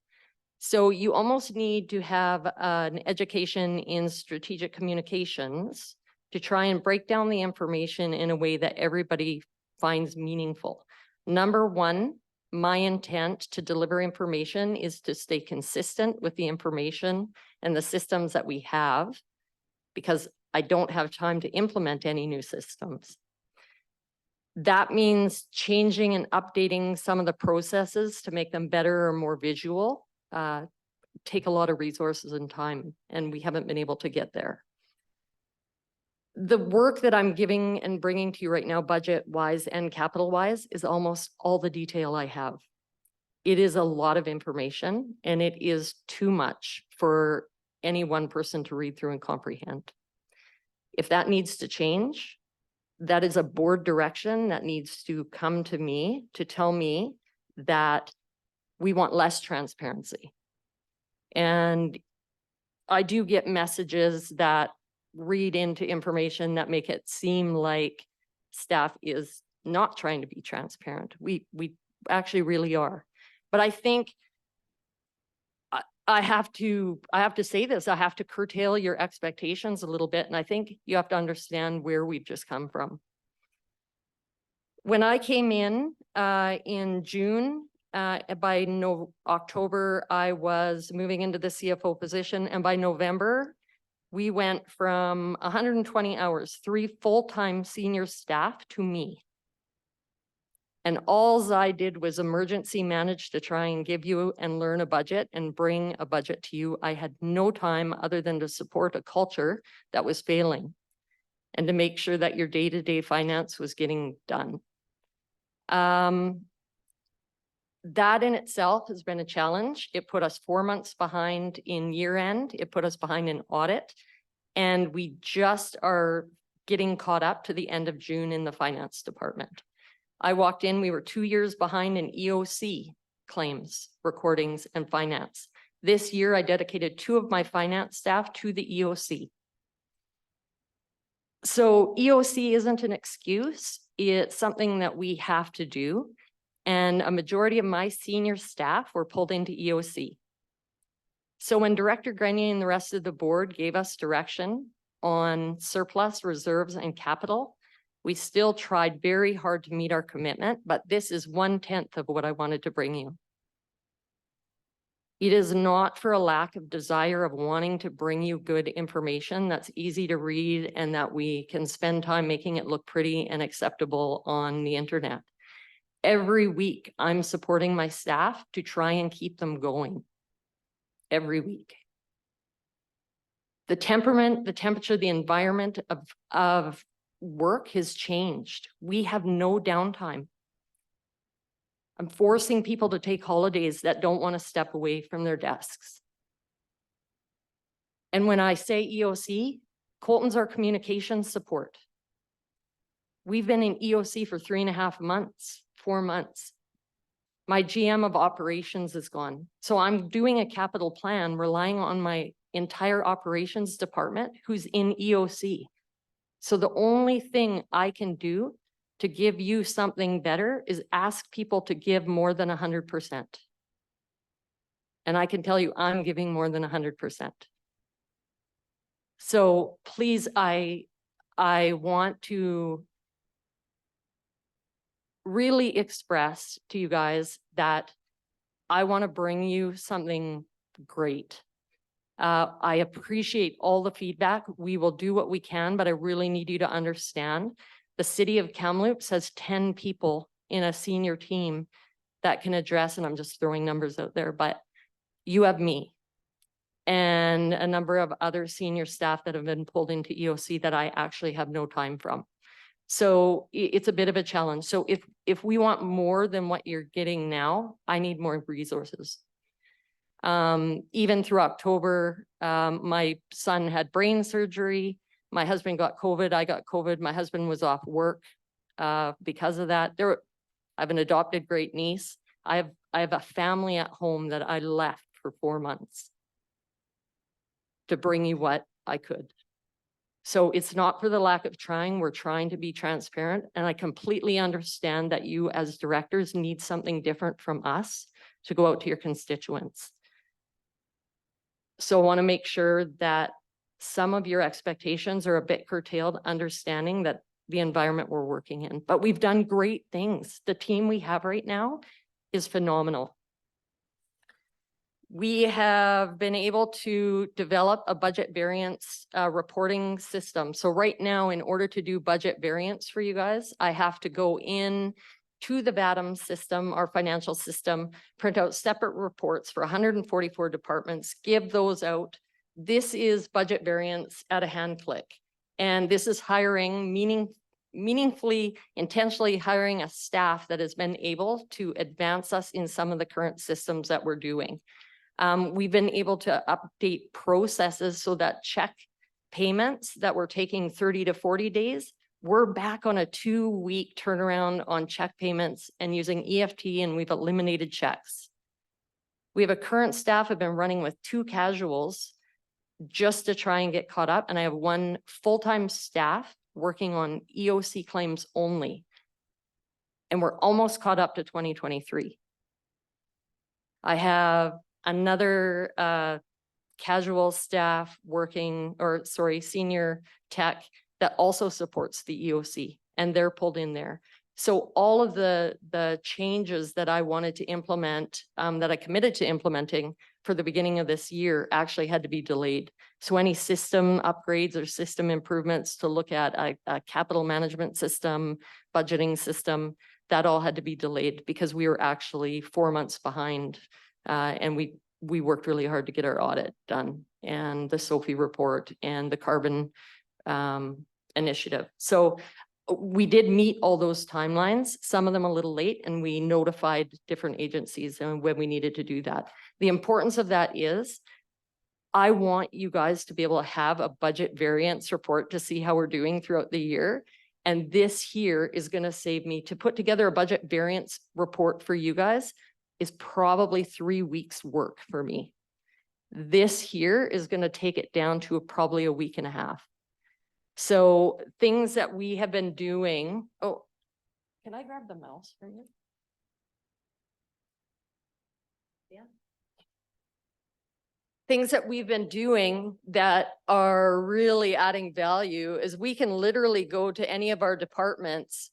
Speaker 6: So you almost need to have an education in strategic communications to try and break down the information in a way that everybody finds meaningful. Number one, my intent to deliver information is to stay consistent with the information and the systems that we have, because I don't have time to implement any new systems. That means changing and updating some of the processes to make them better or more visual. Take a lot of resources and time, and we haven't been able to get there. The work that I'm giving and bringing to you right now, budget-wise and capital-wise, is almost all the detail I have. It is a lot of information, and it is too much for any one person to read through and comprehend. If that needs to change, that is a board direction that needs to come to me to tell me that we want less transparency. And I do get messages that read into information that make it seem like staff is not trying to be transparent. We actually really are. But I think I have to say this, I have to curtail your expectations a little bit. And I think you have to understand where we've just come from. When I came in June, by October, I was moving into the CFO position. And by November, we went from 120 hours, 3 full-time senior staff to me. And all I did was emergency manage to try and give you and learn a budget and bring a budget to you. I had no time other than to support a culture that was failing and to make sure that your day-to-day finance was getting done. That in itself has been a challenge. It put us 4 months behind in year end. It put us behind in audit. And we just are getting caught up to the end of June in the finance department. I walked in, we were 2 years behind in EOC claims, recordings, and finance. This year, I dedicated 2 of my finance staff to the EOC. So EOC isn't an excuse. It's something that we have to do. And a majority of my senior staff were pulled into EOC. So when Director Grenier and the rest of the board gave us direction on surplus, reserves, and capital, we still tried very hard to meet our commitment, but this is 1/10 of what I wanted to bring you. It is not for a lack of desire of wanting to bring you good information that's easy to read and that we can spend time making it look pretty and acceptable on the internet. Every week, I'm supporting my staff to try and keep them going. Every week. The temperament, the temperature, the environment of work has changed. We have no downtime. I'm forcing people to take holidays that don't want to step away from their desks. And when I say EOC, Colton's our communications support. We've been in EOC for 3.5 months, 4 months. My GM of operations is gone. So I'm doing a capital plan relying on my entire operations department who's in EOC. So the only thing I can do to give you something better is ask people to give more than 100%. And I can tell you, I'm giving more than 100%. So please, I want to really express to you guys that I want to bring you something great. I appreciate all the feedback. We will do what we can, but I really need you to understand the city of Kamloops has 10 people in a senior team that can address, and I'm just throwing numbers out there, but you have me and a number of other senior staff that have been pulled into EOC that I actually have no time from. So it's a bit of a challenge. So if we want more than what you're getting now, I need more resources. Even through October, my son had brain surgery. My husband got COVID. I got COVID. My husband was off work because of that. I have an adopted great niece. I have a family at home that I left for 4 months to bring you what I could. So it's not for the lack of trying. We're trying to be transparent. And I completely understand that you as directors need something different from us to go out to your constituents. So I want to make sure that some of your expectations are a bit curtailed, understanding that the environment we're working in. But we've done great things. The team we have right now is phenomenal. We have been able to develop a budget variance reporting system. So right now, in order to do budget variance for you guys, I have to go in to the VADM system, our financial system, print out separate reports for 144 departments, give those out. This is budget variance at a hand click. And this is hiring, meaningfully, intentionally hiring a staff that has been able to advance us in some of the current systems that we're doing. We've been able to update processes so that check payments that were taking 30 to 40 days, we're back on a 2-week turnaround on check payments and using EFT, and we've eliminated checks. We have a current staff have been running with 2 casuals just to try and get caught up. And I have 1 full-time staff working on EOC claims only. And we're almost caught up to 2023. I have another casual staff working, or sorry, senior tech that also supports the EOC, and they're pulled in there. So all of the changes that I wanted to implement, that I committed to implementing for the beginning of this year actually had to be delayed. So any system upgrades or system improvements to look at a capital management system, budgeting system, that all had to be delayed because we were actually 4 months behind. And we worked really hard to get our audit done and the SOFI report and the carbon initiative. So we did meet all those timelines, some of them a little late, and we notified different agencies and when we needed to do that. The importance of that is I want you guys to be able to have a budget variance report to see how we're doing throughout the year. And this here is going to save me to put together a budget variance report for you guys is probably 3 weeks work for me. This here is going to take it down to probably a week and a half. So things that we have been doing. Oh, can I grab the mouse for you? Yeah. Things that we've been doing that are really adding value is we can literally go to any of our departments.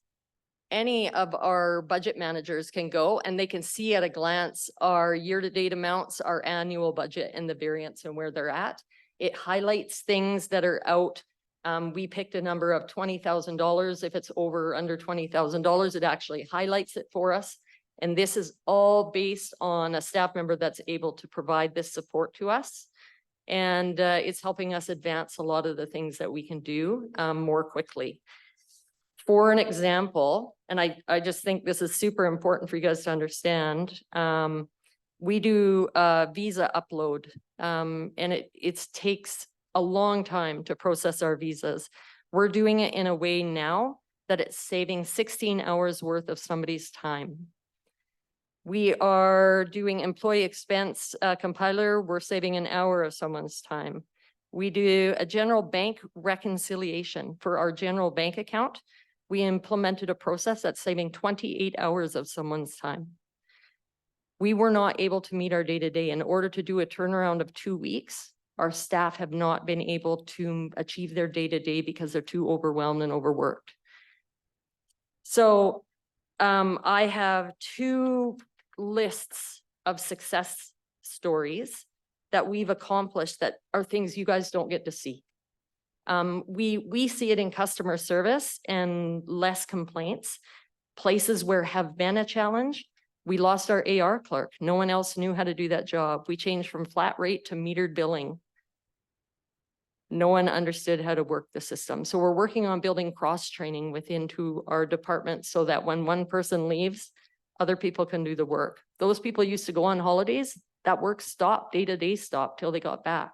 Speaker 6: Any of our budget managers can go and they can see at a glance our year-to-date amounts, our annual budget and the variance and where they're at. It highlights things that are out. We picked a number of $20,000. If it's over or under $20,000, it actually highlights it for us. And this is all based on a staff member that's able to provide this support to us. And it's helping us advance a lot of the things that we can do more quickly. For an example, and I just think this is super important for you guys to understand. We do a visa upload and it takes a long time to process our visas. We're doing it in a way now that it's saving 16 hours worth of somebody's time. We are doing employee expense compiler. We're saving an hour of someone's time. We do a general bank reconciliation for our general bank account. We implemented a process that's saving 28 hours of someone's time. We were not able to meet our day-to-day. In order to do a turnaround of 2 weeks, our staff have not been able to achieve their day-to-day because they're too overwhelmed and overworked. So I have 2 lists of success stories that we've accomplished that are things you guys don't get to see. We see it in customer service and less complaints. Places where have been a challenge, we lost our AR clerk. No one else knew how to do that job. We changed from flat rate to metered billing. No one understood how to work the system. So we're working on building cross-training within our department so that when one person leaves, other people can do the work. Those people used to go on holidays, that work stopped, day-to-day stopped till they got back.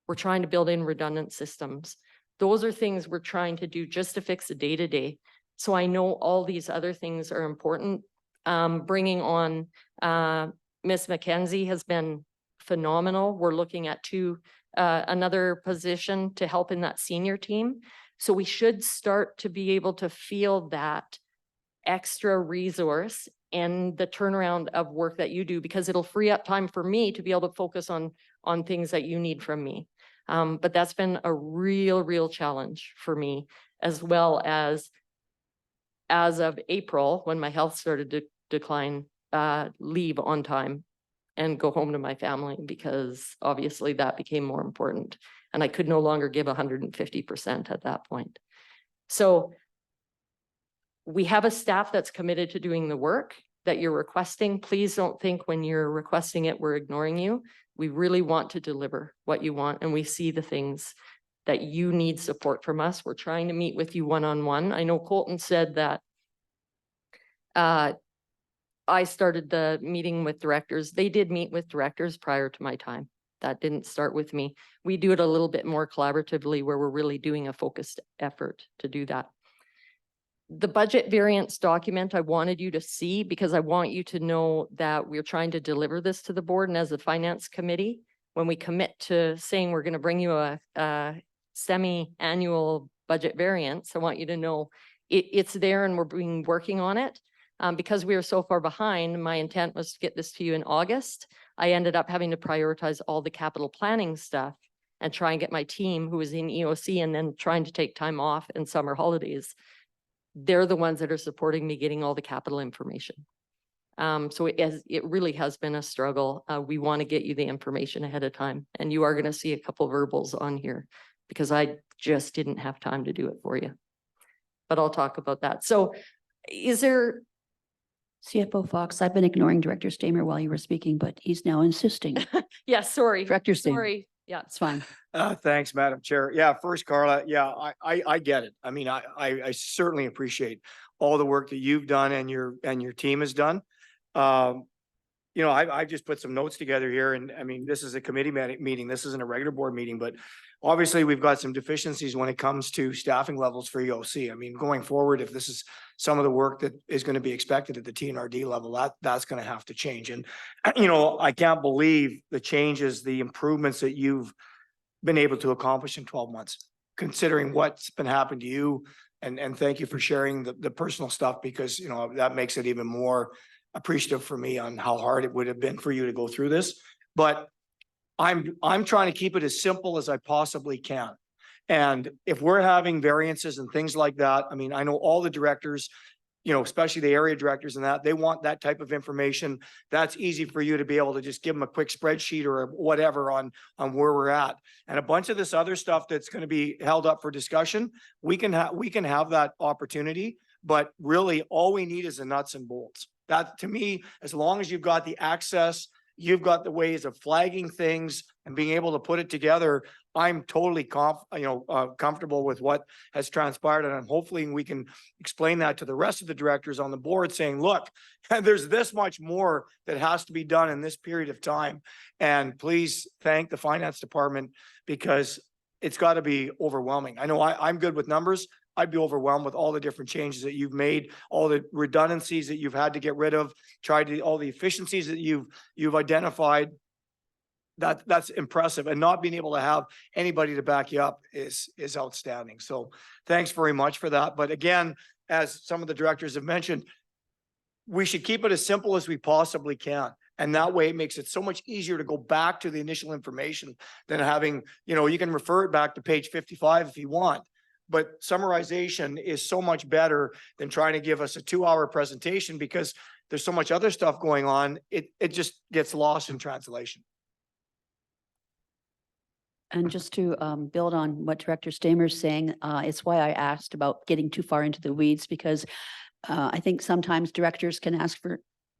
Speaker 6: We're trying to build in redundant systems. Those are things we're trying to do just to fix the day-to-day. So I know all these other things are important. Bringing on Miss Mackenzie has been phenomenal. We're looking at another position to help in that senior team. So we should start to be able to feel that extra resource and the turnaround of work that you do, because it'll free up time for me to be able to focus on things that you need from me. But that's been a real challenge for me, as well as of April, when my health started to decline, leave on time and go home to my family, because obviously that became more important. And I could no longer give 150% at that point. So we have a staff that's committed to doing the work that you're requesting. Please don't think when you're requesting it, we're ignoring you. We really want to deliver what you want, and we see the things that you need support from us. We're trying to meet with you one-on-one. I know Colton said that I started the meeting with directors. They did meet with directors prior to my time. That didn't start with me. We do it a little bit more collaboratively, where we're really doing a focused effort to do that. The budget variance document I wanted you to see, because I want you to know that we're trying to deliver this to the board. And as a finance committee, when we commit to saying we're going to bring you a semi-annual budget variance, I want you to know it's there and we're working on it. Because we were so far behind, my intent was to get this to you in August. I ended up having to prioritize all the capital planning stuff and try and get my team, who was in EOC and then trying to take time off in summer holidays. They're the ones that are supporting me getting all the capital information. So it really has been a struggle. We want to get you the information ahead of time, and you are going to see a couple verbals on here because I just didn't have time to do it for you. But I'll talk about that. So is there...
Speaker 2: CFO Fox, I've been ignoring Director Stamer while you were speaking, but he's now insisting.
Speaker 6: Yeah, sorry.
Speaker 2: Director Stamer.
Speaker 6: Sorry. Yeah,
Speaker 2: It's fine.
Speaker 5: Thanks, Madam Chair. Yeah, first, Carla, yeah, I get it. I mean, I certainly appreciate all the work that you've done and your team has done. You know, I just put some notes together here, and I mean, this is a committee meeting. This isn't a regular board meeting, but obviously we've got some deficiencies when it comes to staffing levels for EOC. I mean, going forward, if this is some of the work that is going to be expected at the TNRD level, that's going to have to change. And, you know, I can't believe the changes, the improvements that you've been able to accomplish in 12 months, considering what's been happening to you. And thank you for sharing the personal stuff, because, you know, that makes it even more appreciative for me on how hard it would have been for you to go through this. But I'm trying to keep it as simple as I possibly can. And if we're having variances and things like that, I mean, I know all the directors, you know, especially the area directors and that, they want that type of information. That's easy for you to be able to just give them a quick spreadsheet or whatever on where we're at. And a bunch of this other stuff that's going to be held up for discussion, we can have that opportunity, but really all we need is the nuts and bolts. That, to me, as long as you've got the access, you've got the ways of flagging things and being able to put it together, I'm totally comfortable with what has transpired. And hopefully we can explain that to the rest of the directors on the board, saying, look, there's this much more that has to be done in this period of time. And please thank the finance department, because it's got to be overwhelming. I know I'm good with numbers. I'd be overwhelmed with all the different changes that you've made, all the redundancies that you've had to get rid of, all the efficiencies that you've identified. That's impressive, and not being able to have anybody to back you up is outstanding. So thanks very much for that. But again, as some of the directors have mentioned, we should keep it as simple as we possibly can. And that way it makes it so much easier to go back to the initial information than having, you can refer it back to page 55 if you want. But summarization is so much better than trying to give us a 2-hour presentation because there's so much other stuff going on. It just gets lost in translation.
Speaker 2: And just to build on what Director Stamer's saying, it's why I asked about getting too far into the weeds, because I think sometimes directors can ask for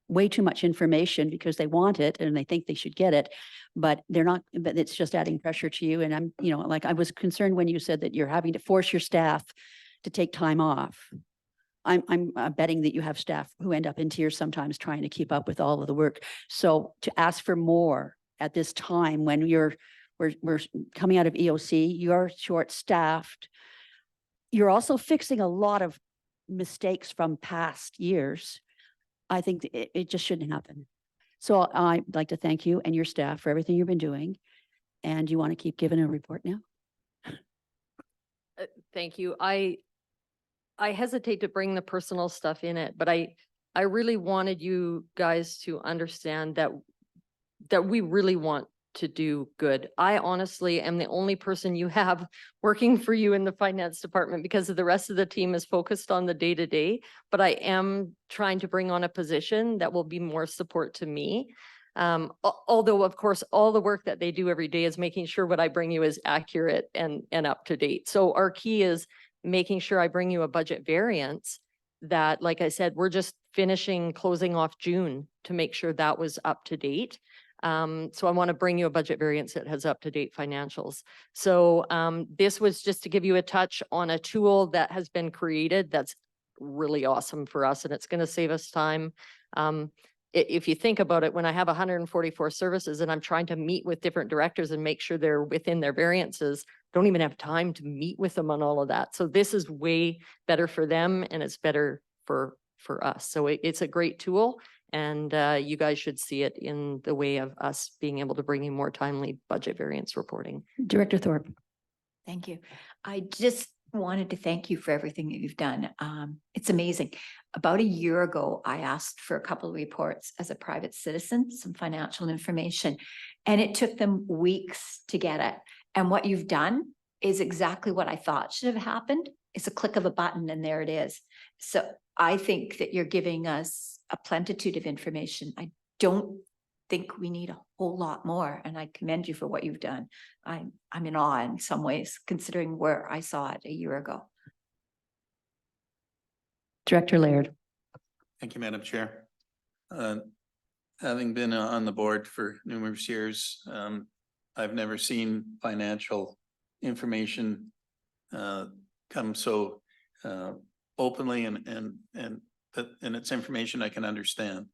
Speaker 2: way too much information because they want it and they think they should get it, but they're not, but it's just adding pressure to you. And I'm, like I was concerned when you said that you're having to force your staff to take time off. I'm betting that you have staff who end up in tears sometimes trying to keep up with all of the work. So to ask for more at this time when we're coming out of EOC, you're short-staffed. You're also fixing a lot of mistakes from past years. I think it just shouldn't happen. So I'd like to thank you and your staff for everything you've been doing. And you want to keep giving a report now?
Speaker 6: Thank you. I hesitate to bring the personal stuff in it, but I really wanted you guys to understand that we really want to do good. I honestly am the only person you have working for you in the finance department because of the rest of the team is focused on the day-to-day, but I am trying to bring on a position that will be more support to me. Although of course, all the work that they do every day is making sure what I bring you is accurate and up to date. So our key is making sure I bring you a budget variance that, like I said, we're just closing off June to make sure that was up to date. So I want to bring you a budget variance that has up-to-date financials. So this was just to give you a touch on a tool that has been created that's really awesome for us and it's going to save us time. If you think about it, when I have 144 services and I'm trying to meet with different directors and make sure they're within their variances, don't even have time to meet with them on all of that. So this is way better for them and it's better for us. So it's a great tool. And you guys should see it in the way of us being able to bring you more timely budget variance reporting.
Speaker 2: Director Thorpe.
Speaker 8: Thank you. I just wanted to thank you for everything that you've done. It's amazing. About a year ago, I asked for a couple of reports as a private citizen, some financial information, and it took them weeks to get it. And what you've done is exactly what I thought should have happened. It's a click of a button and there it is. So I think that you're giving us a plentitude of information. I don't think we need a whole lot more, and I commend you for what you've done. I'm in awe in some ways, considering where I saw it a year ago.
Speaker 2: Director Laird.
Speaker 3: Thank you, Madam Chair. Having been on the board for numerous years, I've never seen financial information come so openly and it's information I can understand.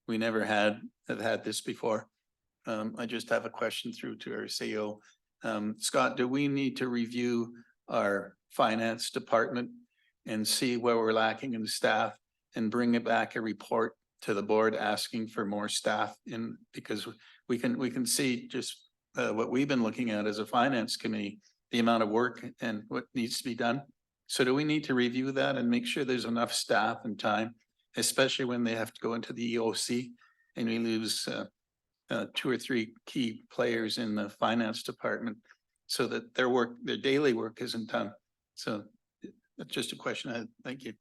Speaker 3: We never have had this before. I just have a question through to our CEO. Scott, do we need to review our finance department and see where we're lacking in staff and bring it back a report to the board asking for more staff in, because we can see just what we've been looking at as a finance committee, the amount of work and what needs to be done. So do we need to review that and make sure there's enough staff and time, especially when they have to go into the EOC and we lose 2 or 3 key players in the finance department so that their daily work isn't done? So that's just a question I had. Thank you.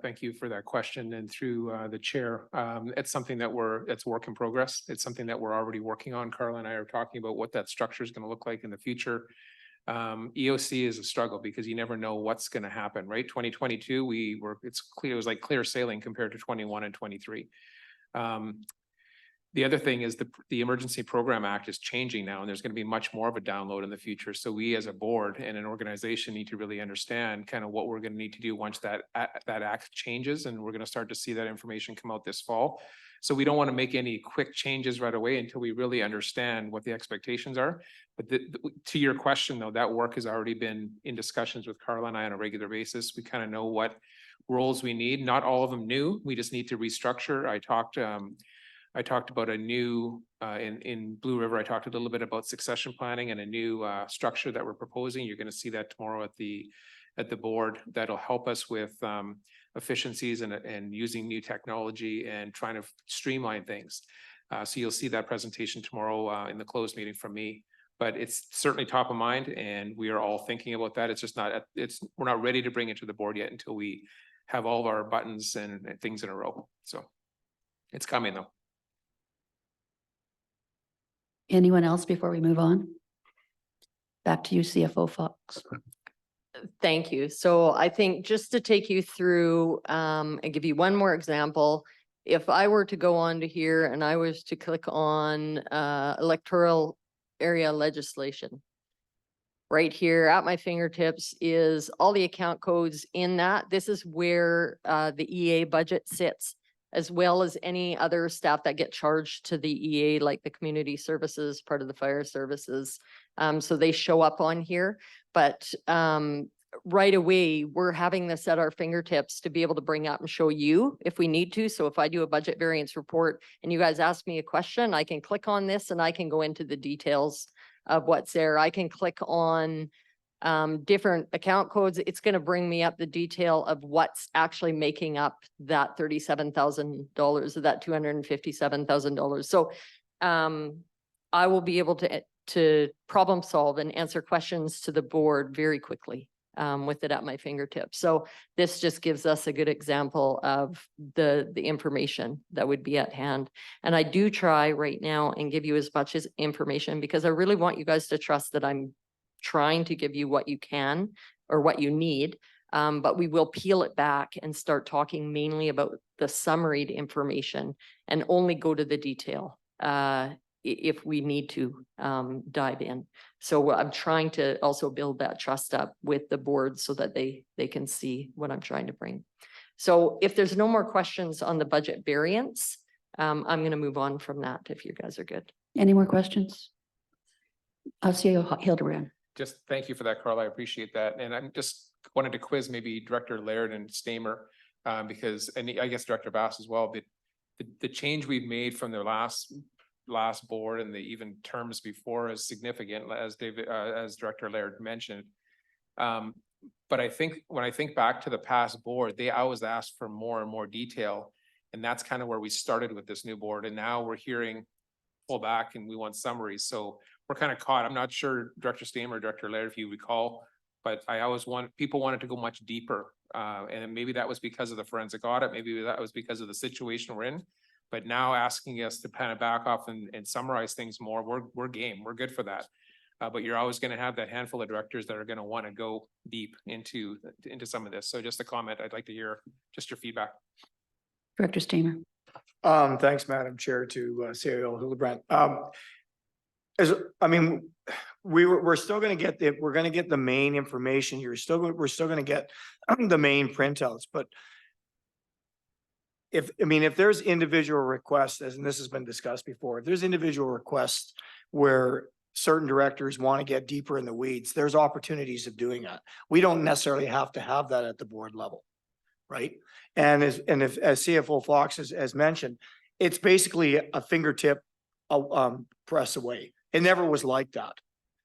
Speaker 7: Thank you for that question. And through the chair, it's something that it's work in progress. It's something that we're already working on. Carla and I are talking about what that structure is going to look like in the future. EOC is a struggle because you never know what's going to happen, right? 2022, it was like clear sailing compared to 21 and 23. The other thing is the Emergency Program Act is changing now, and there's going to be much more of a download in the future. So we as a board and an organization need to really understand kind of what we're going to need to do once that act changes, and we're going to start to see that information come out this fall. So we don't want to make any quick changes right away until we really understand what the expectations are. But to your question, though, that work has already been in discussions with Carla and I on a regular basis. We kind of know what roles we need. Not all of them new. We just need to restructure. I talked about a new, in Blue River, I talked a little bit about succession planning and a new structure that we're proposing. You're going to see that tomorrow at the board. That'll help us with efficiencies and using new technology and trying to streamline things. So you'll see that presentation tomorrow in the closed meeting from me. But it's certainly top of mind and we are all thinking about that. It's just not, we're not ready to bring it to the board yet until we have all of our buttons and things in a row. So it's coming though.
Speaker 2: Anyone else before we move on? Back to you, CFO Fox.
Speaker 6: Thank you. So I think just to take you through, and give you one more example, if I were to go on to here and I was to click on, electoral area legislation. Right here at my fingertips is all the account codes in that. This is where, the EA budget sits, as well as any other staff that get charged to the EA, like the community services, part of the fire services. So they show up on here, but, right away, we're having this at our fingertips to be able to bring up and show you if we need to. So if I do a budget variance report and you guys ask me a question, I can click on this and I can go into the details of what's there. I can click on different account codes. It's going to bring me up the detail of what's actually making up that $37,000 of that $257,000. So I will be able to problem solve and answer questions to the board very quickly with it at my fingertips. So this just gives us a good example of the information that would be at hand. And I do try right now and give you as much as information because I really want you guys to trust that I'm trying to give you what you can or what you need. But we will peel it back and start talking mainly about the summaried information and only go to the detail if we need to dive in. So I'm trying to also build that trust up with the board so that they can see what I'm trying to bring. So if there's no more questions on the budget variance, I'm going to move on from that if you guys are good.
Speaker 2: Any more questions? CEO Hildebrand.
Speaker 7: Just thank you for that, Carl. I appreciate that. And I'm just wanted to quiz maybe Director Laird and Stamer because, and I guess Director Bass as well, the change we've made from the last board and the even terms before is significant, as Director Laird mentioned. But I think when I think back to the past board, they always asked for more and more detail. And that's kind of where we started with this new board. And now we're hearing pull back and we want summaries. So we're kind of caught. I'm not sure, Director Stamer or Director Laird, if you recall, but I always people wanted to go much deeper. And maybe that was because of the forensic audit. Maybe that was because of the situation we're in. But now asking us to kind of back off and summarize things more, we're game. We're good for that. But you're always going to have that handful of directors that are going to want to go deep into some of this. So just a comment, I'd like to hear just your feedback.
Speaker 2: Director Stamer.
Speaker 5: Thanks, Madam Chair, to CEO Hildebrand. We're still going to get we're going to get the main information. We're still going to get the main printouts, but if there's individual requests, and this has been discussed before, if there's individual requests where certain directors want to get deeper in the weeds, there's opportunities of doing that. We don't necessarily have to have that at the board level, right? And as CFO Fox has mentioned, it's basically a fingertip press away. It never was like that.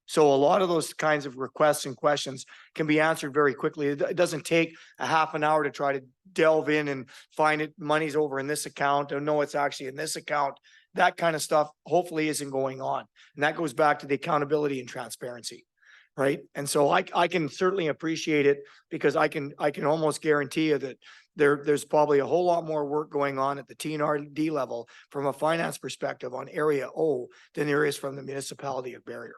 Speaker 5: So a lot of those kinds of requests and questions can be answered very quickly. It doesn't take a half an hour to try to delve in and find it. Money's over in this account. Or no, it's actually in this account. That kind of stuff hopefully isn't going on. And that goes back to the accountability and transparency, right? And so I can certainly appreciate it because I can almost guarantee you that there's probably a whole lot more work going on at the TNRD level from a finance perspective on Area O than there is from the municipality of Barrier.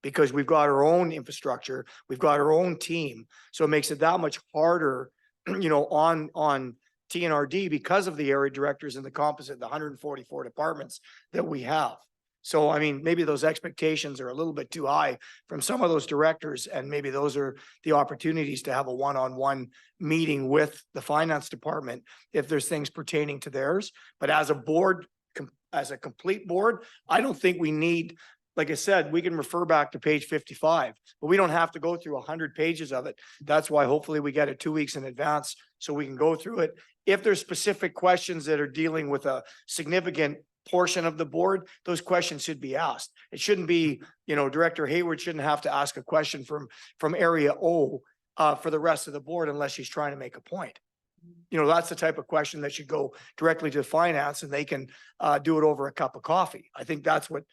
Speaker 5: Because we've got our own infrastructure, we've got our own team. So it makes it that much harder, on TNRD because of the area directors and the composite, the 144 departments that we have. So, maybe those expectations are a little bit too high from some of those directors, and maybe those are the opportunities to have a one-on-one meeting with the finance department if there's things pertaining to theirs. But as a board, as a complete board, I don't think we need, like I said, we can refer back to page 55, but we don't have to go through 100 pages of it. That's why hopefully we get it 2 weeks in advance so we can go through it. If there's specific questions that are dealing with a significant portion of the board, those questions should be asked. It shouldn't be, Director Hayward shouldn't have to ask a question from Area O for the rest of the board unless she's trying to make a point. you know, that's the type of question that should go directly to finance and they can do it over a cup of coffee. I think that's what,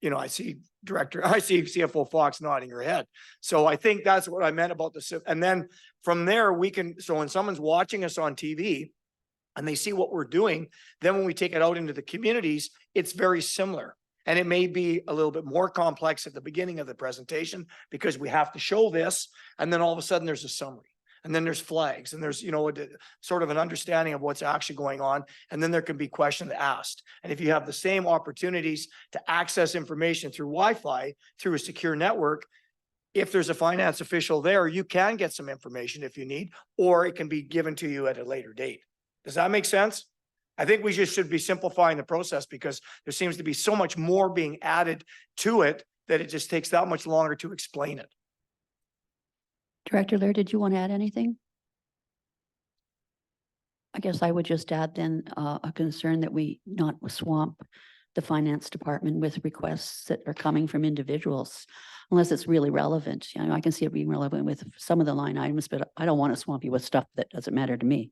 Speaker 5: you know, I see CFO Fox nodding her head. So I think that's what I meant about and then from there we can, so when someone's watching us on TV and they see what we're doing, then when we take it out into the communities, it's very similar. And it may be a little bit more complex at the beginning of the presentation because we have to show this. And then all of a sudden there's a summary. And then there's flags and there's, you know, sort of an understanding of what's actually going on. And then there can be questions asked. And if you have the same opportunities to access information through Wi-Fi, through a secure network, if there's a finance official there, you can get some information if you need, or it can be given to you at a later date. Does that make sense? I think we just should be simplifying the process because there seems to be so much more being added to it that it just takes that much longer to explain it.
Speaker 2: Director Lair, did you want to add anything? I guess I would just add then a concern that we not swamp the finance department with requests that are coming from individuals, unless it's really relevant. You know, I can see it being relevant with some of the line items, but I don't want to swamp you with stuff that doesn't matter to me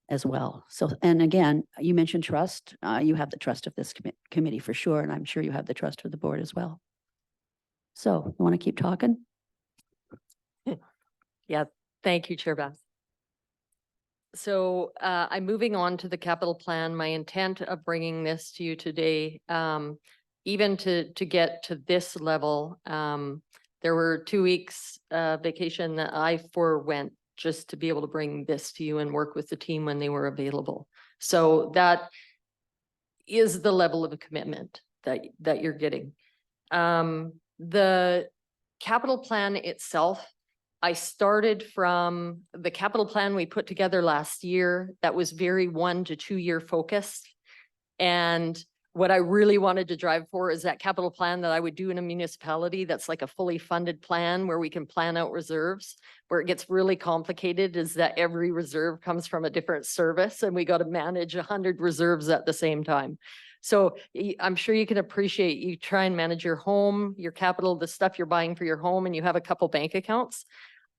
Speaker 2: as well. So, and again, you mentioned trust. You have the trust of this committee for sure, and I'm sure you have the trust of the board as well. So, you want to keep talking?
Speaker 6: Yeah, thank you, Chair Bass. So I'm moving on to the capital plan. My intent of bringing this to you today, even to get to this level, there were 2 weeks vacation that I forewent just to be able to bring this to you and work with the team when they were available. So that is the level of a commitment that you're getting. The capital plan itself, I started from the capital plan we put together last year that was very 1 to 2 year focused. And what I really wanted to drive for is that capital plan that I would do in a municipality that's like a fully funded plan where we can plan out reserves. Where it gets really complicated is that every reserve comes from a different service and we got to manage 100 reserves at the same time. So I'm sure you can appreciate, you try and manage your home, your capital, the stuff you're buying for your home, and you have a couple bank accounts.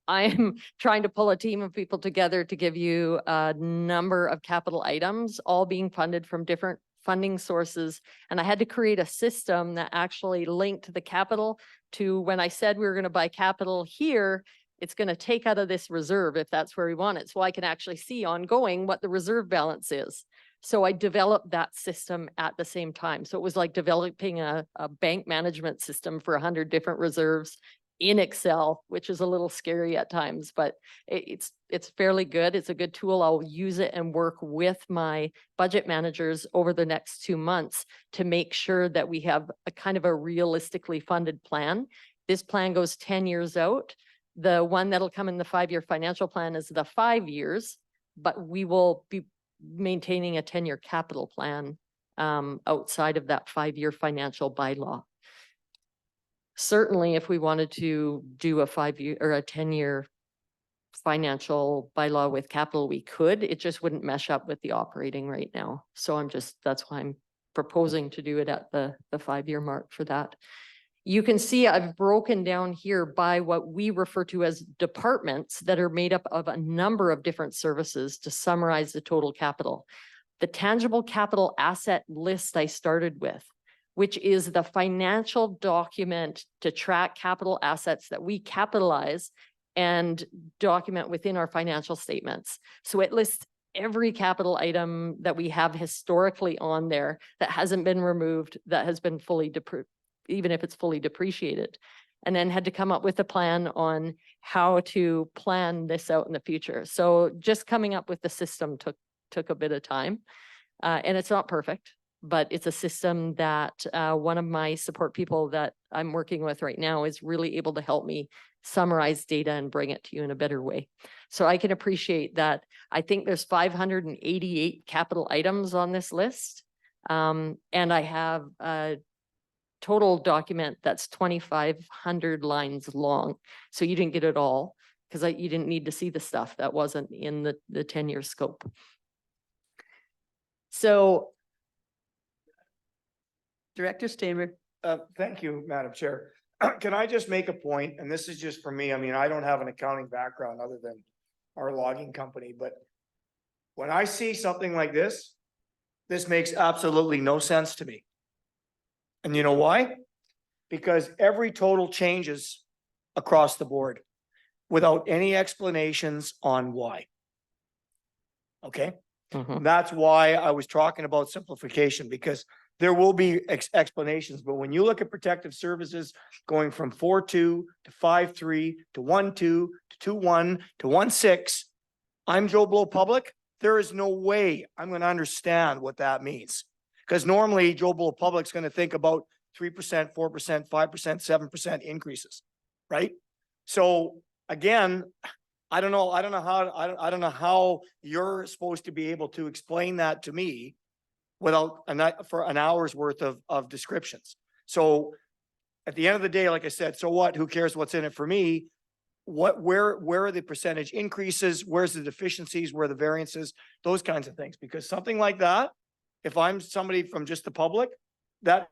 Speaker 6: I'm trying to pull a team of people together to give you a number of capital items, all being funded from different funding sources. And I had to create a system that actually linked the capital to when I said we were going to buy capital here, it's going to take out of this reserve if that's where we want it. So I can actually see ongoing what the reserve balance is. So I developed that system at the same time. So it was like developing a bank management system for 100 different reserves in Excel, which is a little scary at times, but it's fairly good. It's a good tool. I'll use it and work with my budget managers over the next 2 months to make sure that we have a kind of a realistically funded plan. This plan goes 10 years out. The one that'll come in the 5-year financial plan is the 5 years, but we will be maintaining a 10-year capital plan outside of that 5-year financial bylaw. Certainly, if we wanted to do a 5-year or a 10-year financial bylaw with capital, we could. It just wouldn't mesh up with the operating right now. So that's why I'm proposing to do it at the 5-year mark for that. You can see I've broken down here by what we refer to as departments that are made up of a number of different services to summarize the total capital. The tangible capital asset list I started with, which is the financial document to track capital assets that we capitalize and document within our financial statements. So it lists every capital item that we have historically on there that hasn't been removed, that has been fully even if it's fully depreciated, and then had to come up with a plan on how to plan this out in the future. So just coming up with the system took a bit of time, and it's not perfect, but it's a system that one of my support people that I'm working with right now is really able to help me summarize data and bring it to you in a better way. So I can appreciate that. I think there's 588 capital items on this list. And I have a total document that's 2,500 lines long. So you didn't get it all because you didn't need to see the stuff that wasn't in the 10-year scope. So
Speaker 2: Director Stamer.
Speaker 5: Thank you, Madam Chair. Can I just make a point? And this is just for me. I mean, I don't have an accounting background other than our logging company, but When I see something like this makes absolutely no sense to me. And you know why? Because every total changes across the board without any explanations on why. Okay?
Speaker 6: Mhm.
Speaker 5: That's why I was talking about simplification, because there will be explanations, but when you look at protective services going from 4-2 to 5-3 to 1-2 to 2-1 to 1-6, I'm Joe Blow Public. There is no way I'm going to understand what that means. Because normally Joe Blow Public's going to think about 3%, 4%, 5%, 7% increases, right? So again, I don't know how you're supposed to be able to explain that to me without for an hour's worth of descriptions. So at the end of the day, like I said, so what? Who cares what's in it for me? Where are the percentage increases? Where's the deficiencies? Where are the variances? Those kinds of things. Because something like that, if I'm somebody from just the public, that